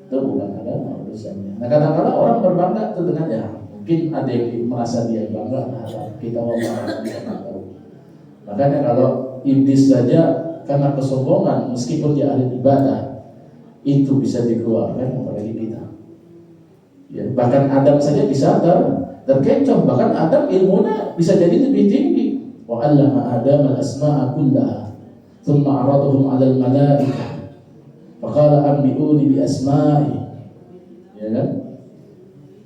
Speaker 1: itu bukan agama urusannya. Nah kadang-kadang orang berbangga itu dengan ya. Mungkin ada yang merasa dia bangga, kita mau kita tahu. Makanya kalau iblis saja karena kesombongan, meskipun dia ahli ibadah, itu bisa dikeluarkan, apalagi kita. Ya, bahkan Adam saja bisa terkecoh. Bahkan Adam ilmunya bisa jadi lebih tinggi. Wa 'allama Adam al-asma'a kullaha, thumma 'aradahum 'alal malaikah, faqala anbi'uni bi asma'i. Ya kan?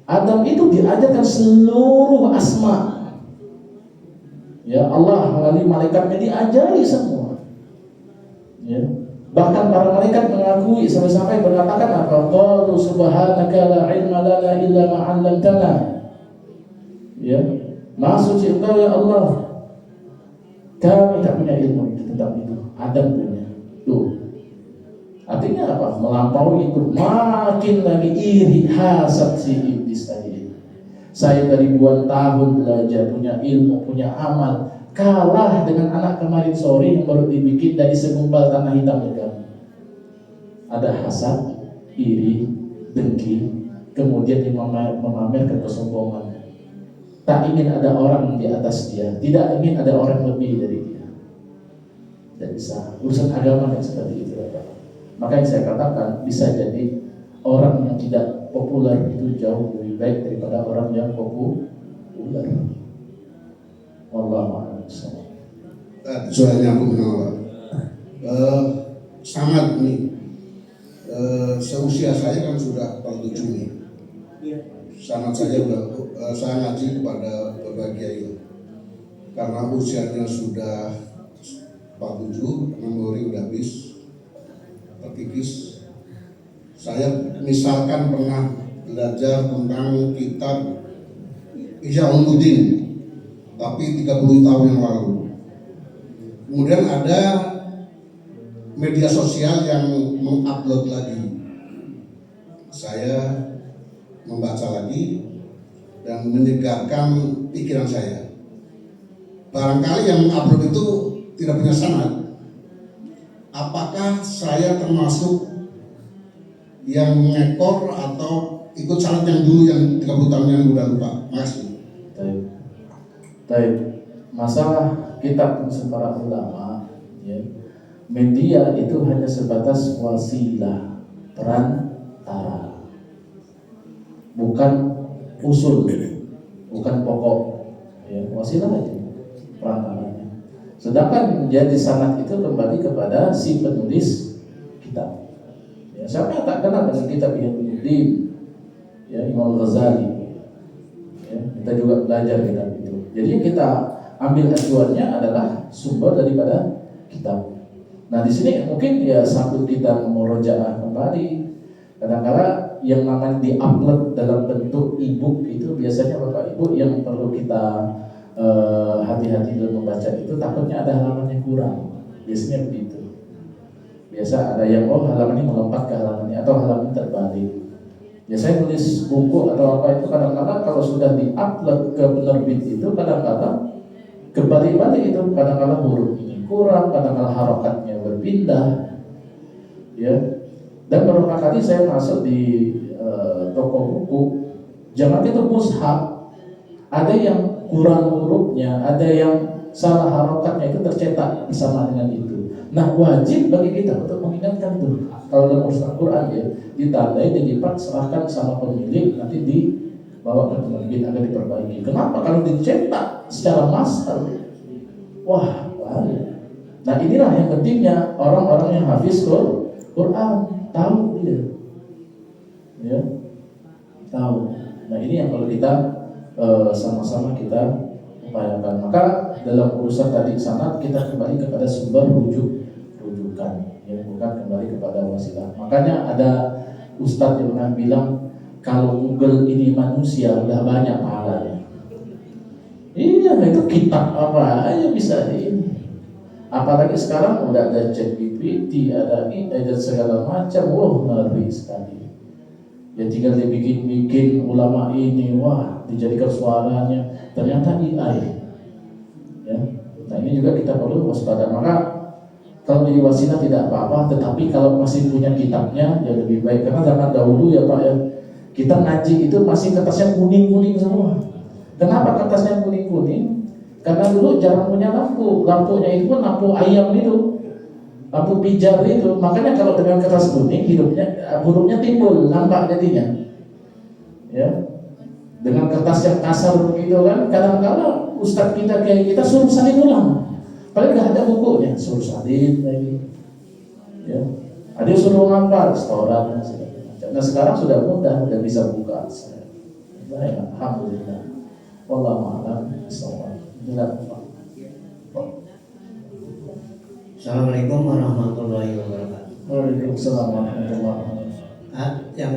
Speaker 1: Adam itu diajarkan seluruh asma. Ya Allah melalui malaikatnya diajari semua. Ya. Bahkan para malaikat mengakui sampai-sampai berkatakan apa? Qalu subhanaka la ilma lana illa ma 'allamtana. Ya. Maha suci Engkau ya Allah. Kami tak punya ilmu itu tentang itu. Adam punya. Tuh. Artinya apa? Melampaui itu, makin lagi iri, hasad si iblis tadi. Saya dari ribuan tahun belajar, punya ilmu, punya amal, kalah dengan anak kemarin sore yang baru dibikin dari segumpal tanah hitam ya. Ada hasad, iri, dengki, kemudian dia memamerkan kesombongan. Tak ingin ada orang di atas dia, tidak ingin ada orang lebih dari dia. Tidak bisa. Urusan agama yang seperti itu, Bapak. Makanya saya katakan bisa jadi orang yang tidak populer itu jauh lebih baik daripada orang yang populer. Wallahu a'lam.
Speaker 4: Soalnya aku menolak. Sangat nih. Seusia saya kan sudah 47 nih. Sangat saja saya ngaji kepada Bapak Kiai. Karena usianya sudah 47, memori udah habis. Terkikis. Saya misalkan pernah belajar tentang kitab Ihya Ulumuddin, tapi 30 tahun yang lalu. Kemudian ada media sosial yang mengupload lagi. Saya membaca lagi dan menyegarkan pikiran saya. Barangkali yang mengupload itu tidak punya sanad. Apakah saya termasuk yang mengekor atau ikut salat yang dulu yang 30 tahun yang udah lupa. Makasih.
Speaker 1: Baik. Masalah kitab para ulama, ya, media itu hanya sebatas wasilah, perantara, bukan usul, bukan pokok, ya, wasilah aja, perantaranya. Sedangkan jadi sanad itu kembali kepada si penulis kitab. Ya, siapa yang tak kenal dengan kitab Ihyanuddin, ya, Imam Ghazali. Ya, kita juga belajar kitab itu. Jadi kita ambil acuannya adalah sumber daripada kitab. Nah di sini mungkin ya sambil kita memurojaah kembali, kadang-kadang yang namanya di-upload dalam bentuk e-book itu biasanya Bapak Ibu yang perlu kita hati-hati dalam membaca itu, takutnya ada halaman yang kurang. Biasanya begitu. Biasa ada yang halaman ini melompat ke halaman ini atau halaman terbalik. Ya saya tulis buku atau apa itu kadang-kadang kalau sudah di-upload ke penerbit itu kadang-kadang kebalik-balik itu, kadang-kadang huruf ini kurang, kadang-kadang harokatnya berpindah, ya. Dan beberapa kali saya masuk di toko buku, jangan itu mushaf, ada yang kurang hurufnya, ada yang salah harokatnya itu tercetak bersama dengan itu. Nah wajib bagi kita untuk mengingatkan tuh. Kalau dalam urusan Quran ya, ditandai, dilipat, serahkan sama pemilik, nanti dibawa ke penerbit agar diperbaiki. Kenapa? Kalau dicetak secara massal, wah, bahaya. Nah inilah yang pentingnya orang-orang yang hafiz Quran, tahu dia, ya, tahu. Nah ini yang perlu kita sama-sama kita upayakan. Maka dalam urusan tadi sanad kita kembali kepada sumber rujukan. Yang bukan kembali kepada wasilah. Makanya ada ustadz yang pernah bilang kalau Google ini manusia udah banyak pahalanya. Iya, itu kitab apa aja bisa ini. Apalagi sekarang udah ada ChatGPT, ada segala macam. Wah, ngeri sekali. Ya tinggal dibikin ulama ini, wah, dijadikan suaranya. Ternyata AI. Ya. Nah ini juga kita perlu waspada. Maka kalau jadi wasilah tidak apa-apa, tetapi kalau masih punya kitabnya ya lebih baik. Karena zaman dahulu ya Pak ya, kita ngaji itu masih kertasnya kuning-kuning semua. Kenapa kertasnya kuning-kuning? Karena dulu jarang punya lampu. Lampunya itu pun lampu ayam itu, lampu pijar itu. Makanya kalau dengan kertas kuning hurufnya timbul, nampak jadinya. Ya. Dengan kertas yang kasar begitu kan, kadang-kadang ustadz kita kayak kita suruh salin ulang. Padahal nggak ada bukunya, suruh salin lagi, ya. Ada yang suruh ngapal, setoran, segala macam. Nah sekarang sudah mudah, sudah bisa buka. Baik, alhamdulillah. Wallahu a'lam bishawab.
Speaker 5: Assalamualaikum warahmatullahi wabarakatuh.
Speaker 1: Waalaikumsalam warahmatullahi wabarakatuh.
Speaker 5: Yang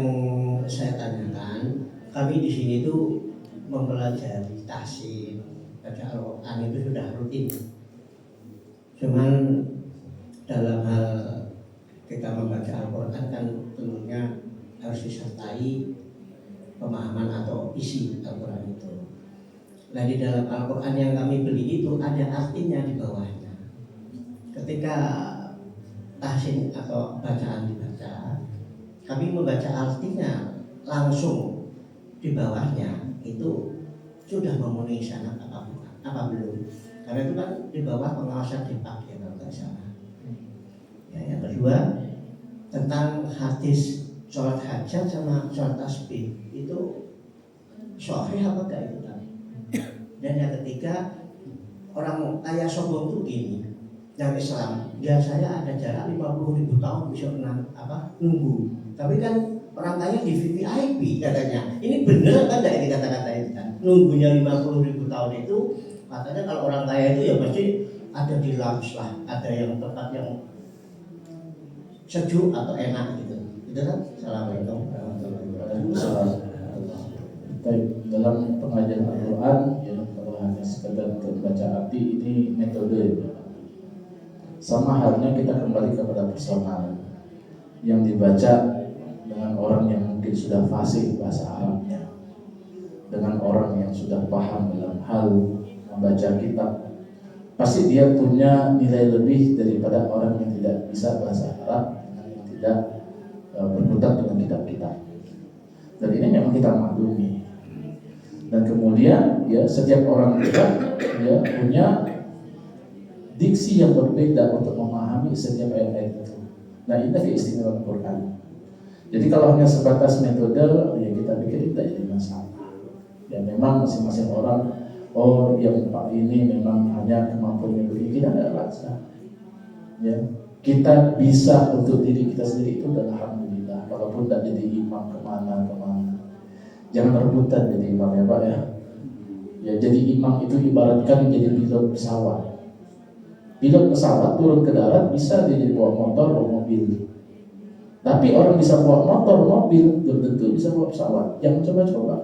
Speaker 5: saya tanyakan, kami di sini tuh mempelajari tahsin, baca Al-Quran itu sudah rutin. Cuman dalam hal kita membaca Al-Quran kan tentunya harus disertai pemahaman atau isi Al-Quran itu. Nah di dalam Al-Quran yang kami beli itu ada artinya di bawahnya. Ketika tahsin atau bacaan dibaca, kami membaca artinya langsung di bawahnya itu sudah memenuhi syarat apa belum? Karena itu kan di bawah pengawasan Depak ya kalau tidak salah. Ya, yang kedua tentang hadis sholat hajat sama sholat tasbih itu sahih apa enggak itu kan? Dan yang ketiga orang kaya sombong itu gini, yang Islam biasanya ada jarak 50.000 tahun bisa nunggu. Tapi kan orang kaya di VVIP katanya. Ini benar kan enggak ini kata-kata itu kan? Nunggunya 50.000 tahun itu katanya kalau orang kaya itu ya pasti ada di lounge lah, ada yang tempat yang sejuk atau enak gitu. Itu kan. Assalamualaikum warahmatullahi wabarakatuh.
Speaker 1: Baik, dalam pengajian Al-Quran ya, kalau hanya sekedar membaca arti ini metode. Sama halnya kita kembali kepada personal yang dibaca dengan orang yang mungkin sudah fasih bahasa Arabnya, dengan orang yang sudah paham dalam hal membaca kitab, pasti dia punya nilai lebih daripada orang yang tidak bisa bahasa Arab, yang tidak berkutat dengan kitab-kitab. Dan ini memang kita maklumi. Dan kemudian ya setiap orang juga ya punya diksi yang berbeda untuk memahami setiap ayat-ayat itu. Nah, ini keistimewaan Quran. Jadi kalau hanya sebatas metode, ya kita pikir tidak jadi masalah. Ya memang masing-masing orang, oh yang Pak ini memang hanya kemampuannya begini, kita tidak paksa. Ya, kita bisa untuk diri kita sendiri itu adalah alhamdulillah. Walaupun tidak jadi imam kemana. Jangan rebutan jadi imam ya Pak ya. Ya jadi imam itu ibaratkan jadi pilot pesawat. Pilot pesawat turun ke darat bisa dia jadi bawa motor, bawa mobil. Tapi orang bisa bawa motor, mobil, belum tentu bisa bawa pesawat. Jangan coba-coba.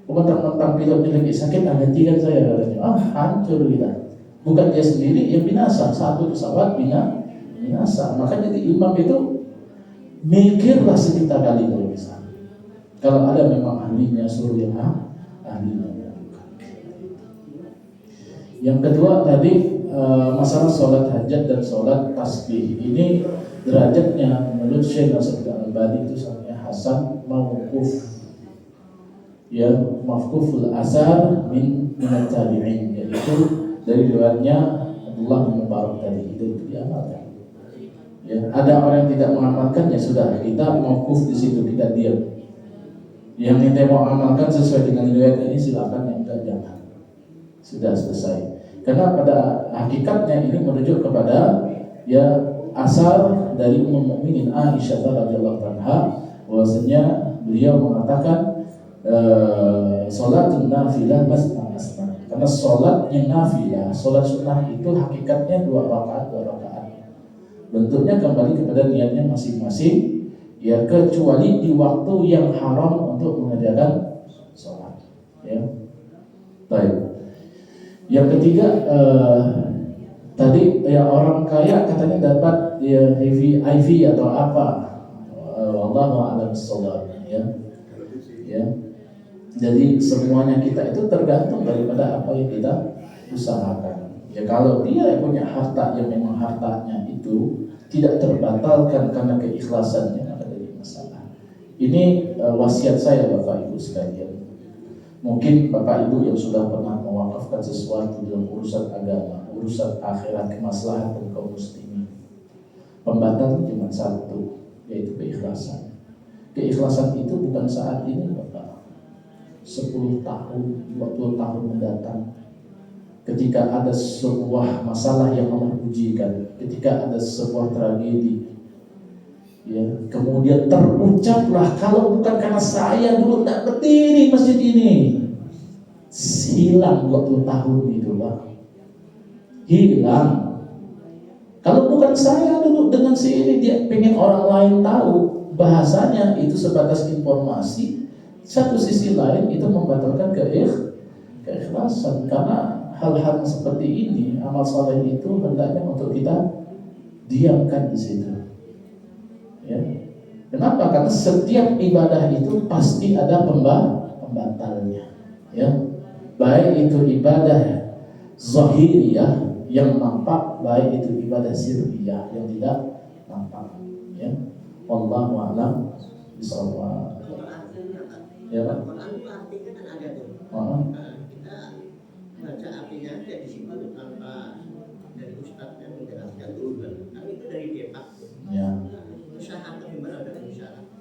Speaker 1: Mentang-mentang pilotnya lagi sakit, gantikan saya katanya. Hancur kita. Bukan dia sendiri yang binasa, satu pesawat binasa. Maka jadi imam itu mikirlah sekitar kali kalau bisa. Kalau ada memang ahlinya, suruh yang ahlinya. Yang kedua tadi masalah sholat hajat dan sholat tasbih. Ini derajatnya menurut Syekh Nasir Al-Albani itu sangat hasan mauquf. Ya, mauquful asar min tabi'in, yaitu dari riwayatnya Abdullah bin Mubarak tadi itu diamalkan. Ya, ada orang yang tidak mengamalkan, ya sudah kita mauquf di situ, kita diam. Yang kita mau amalkan sesuai dengan riwayat ini silakan, yang enggak jangan. Sudah selesai. Karena pada hakikatnya ini merujuk kepada ya asar dari Ummul Mukminin Aisyah radhiyallahu anha, bahwasanya beliau mengatakan salatun nafilah masna. Karena salat yang nafilah, salat sunnah itu hakikatnya 2 rakaat. Bentuknya kembali kepada niatnya masing-masing. Ya kecuali di waktu yang haram untuk mengerjakan sholat. Ya, baik. Yang ketiga tadi ya orang kaya katanya dapat ya IV atau apa? Wallahu a'lam bishawab. Ya. Jadi semuanya kita itu tergantung daripada apa yang kita usahakan. Ya kalau dia punya harta yang memang hartanya itu tidak terbatalkan karena keikhlasannya, masalah. Ini wasiat saya Bapak Ibu sekalian. Mungkin Bapak Ibu yang sudah pernah mewakafkan sesuatu dalam urusan agama, urusan akhirat, kemaslahatan kaum muslimin. Pembatal cuma satu, yaitu keikhlasan. Keikhlasan itu bukan saat ini Bapak. 10 tahun, 20 tahun mendatang. Ketika ada sebuah masalah yang Allah ujikan, ketika ada sebuah tragedi, ya, kemudian terucaplah kalau bukan karena saya dulu tidak berdiri masjid ini, hilang 20 tahun itu Pak, hilang. Kalau bukan saya dulu dengan si ini, dia pengen orang lain tahu, bahasanya itu sebatas informasi. Satu sisi lain itu membatalkan keikhlasan, karena hal-hal seperti ini, amal saleh itu hendaknya untuk kita diamkan di situ. Ya. Kenapa? Karena setiap ibadah itu pasti ada pembatalnya. Ya. Baik itu ibadah zahiriyah yang nampak, baik itu ibadah sirriyah yang tidak nampak. Ya. Wallahu a'lam bishawab. Ya Pak.
Speaker 5: Artinya kan ada tuh. Kita baca artinya aja di situ tanpa dari ustadznya menjelaskan dulu. Tapi itu dari depak.
Speaker 1: Ya.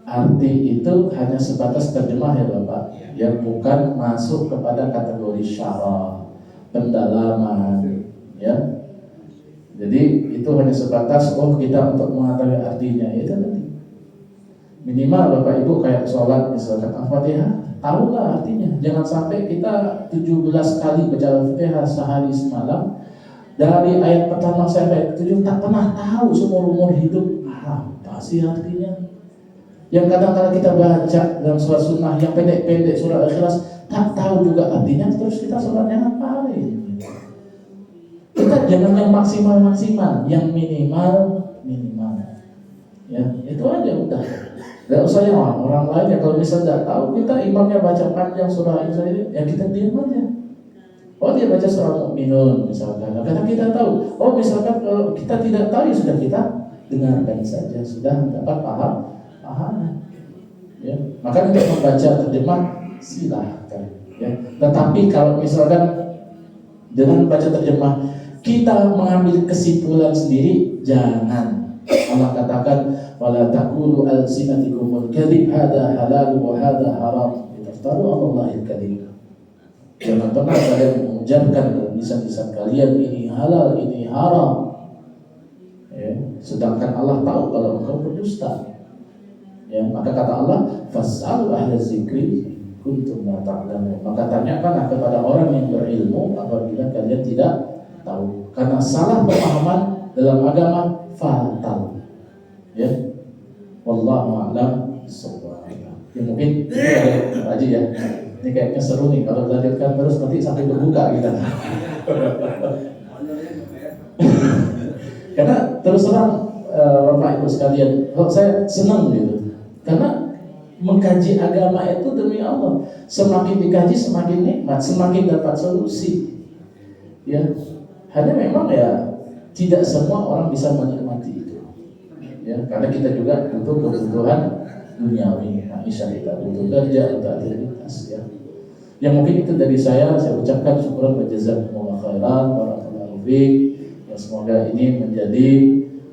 Speaker 5: Arti
Speaker 1: itu hanya sebatas terjemah ya Bapak, yang bukan masuk kepada kategori syarah, pendalaman, ya. Jadi itu hanya sebatas kita untuk mengetahui artinya, itu nanti. Minimal Bapak Ibu kayak sholat misalkan Al-Fatihah, tahulah artinya. Jangan sampai kita 17 kali baca Al-Fatihah sehari semalam, dari ayat pertama sampai ayat 7 tak pernah tahu seumur hidup apa sih artinya. Yang kadang-kadang kita baca dalam surat sunnah yang pendek-pendek, surat Al-Ikhlas, tak tahu juga artinya, terus kita sholatnya ngapain? Kita jangan yang maksimal, yang minimal. Ya, itu aja udah. Gak usah yang orang lain ya, kalau misalnya tidak tahu, kita imamnya baca panjang surah ini, ya kita diam aja. Oh dia baca surah Mu'minun misalkan, karena kita tahu. Oh misalkan kalau kita tidak tahu, ya sudah kita dengarkan saja, sudah dapat paham. Ya, maka untuk membaca terjemah silahkan. Ya. Tetapi kalau misalkan dengan baca terjemah kita mengambil kesimpulan sendiri, jangan. Allah katakan, wala taqulu alsinatikumul kadhib hadza halal wa hadza haram. Litaftaru 'ala Allahil kadhib. Jangan pernah kalian mengucapkan dalam lisan-lisan kalian ini halal, ini haram. Ya, sedangkan Allah tahu kalau engkau berdusta. Ya, maka kata Allah, fas'alu ahla dzikri kuntum la ta'lamun. Maka tanyakanlah kepada orang yang berilmu apabila kalian tidak tahu. Karena salah pemahaman dalam agama fatal. Ya. Wallahu a'lam bishawab. Ya mungkin itu aja ya. Ini kayaknya seru nih kalau dilanjutkan terus nanti sampai berbuka kita. Karena terus terang Bapak Ibu sekalian, saya senang gitu. Karena mengkaji agama itu demi Allah, semakin dikaji semakin nikmat, semakin dapat solusi. Ya, hanya memang ya tidak semua orang bisa menikmati itu. Ya, karena kita juga butuh kebutuhan duniawi, maisha kita butuh kerja untuk aktivitas. Ya, yang mungkin itu dari saya ucapkan syukuran wa jazakumullah khairan barakallahu fiik. Ya, semoga ini menjadi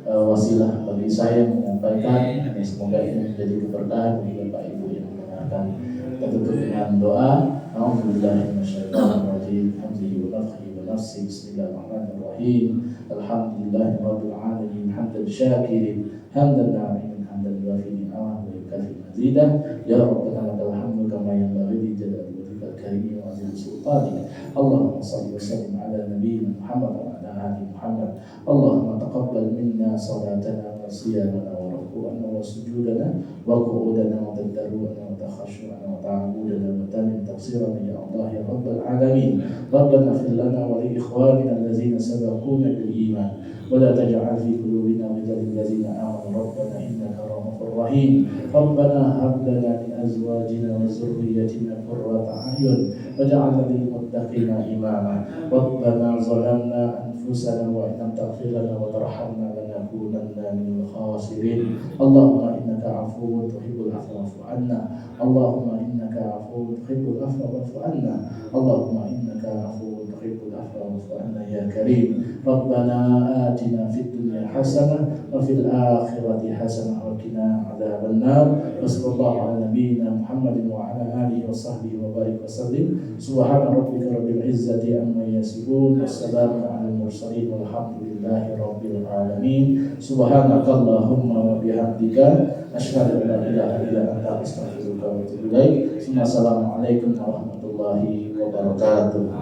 Speaker 1: wasilah bagi saya menyampaikan, dan semoga ini menjadi keberkahan bagi Bapak Ibu yang mendengarkan. Kita tutup dengan doa. A'udzubillahi minasyaitonir rajim. Hamdihi wa nafthihi wa nafsi. Bismillahirrahmanirrahim. Alhamdulillahirabbil alamin. Hamdan syakirin, hamdan na'imin, hamdan yuafi ni'amahu wa yukafi mazidah. Ya Rabbana lakal hamdu kama yanbaghi li jalali wajhikal karim wa 'azimi sultanik. Allahumma shalli wa sallim ala nabiyyina Muhammad wa ala ali Muhammad. Allahumma taqabbal minna salatana wa siyamana wa ruku'ana wa sujudana wa qu'udana wa tadarruana wa takhashu'ana wa ta'abudana wa tamin tafsirana ya Allah ya Rabbal alamin. Rabbana fir lana wa li ikhwanina allazina sabaquna bil iman wa la taj'al fi qulubina ghillan lil ladzina amanu rabbana innaka ra'ufur rahim. Rabbana hab lana min azwajina wa dhurriyyatina qurrata a'yun waj'alna lil muttaqina imama. Rabbana zalamna anfusana wa in lam taghfir lana wa tarhamna lanakunanna minal khasirin. Allahumma innaka 'afuwwun tuhibbul 'afwa fa'fu 'anna. Allahumma innaka 'afuwwun tuhibbul 'afwa fa'fu 'anna. Allahumma innaka 'afuwwun tuhibbul 'afwa fa'fu 'anna ya karim. Rabbana atina fid dunya hasanah wa fil akhirati hasanah wa qina 'adzabannar. Wa sallallahu ala nabiyyina Muhammadin wa ala alihi wa sahbihi wa barik wa sallim. Subhana rabbika rabbil izzati amma yasifun. Wassalamu ala al-mursalin walhamdulillahi rabbil alamin. Subhanakallahumma wa bihamdika asyhadu an la ilaha illa anta astaghfiruka wa atubu ilaik. Assalamualaikum warahmatullahi wabarakatuh.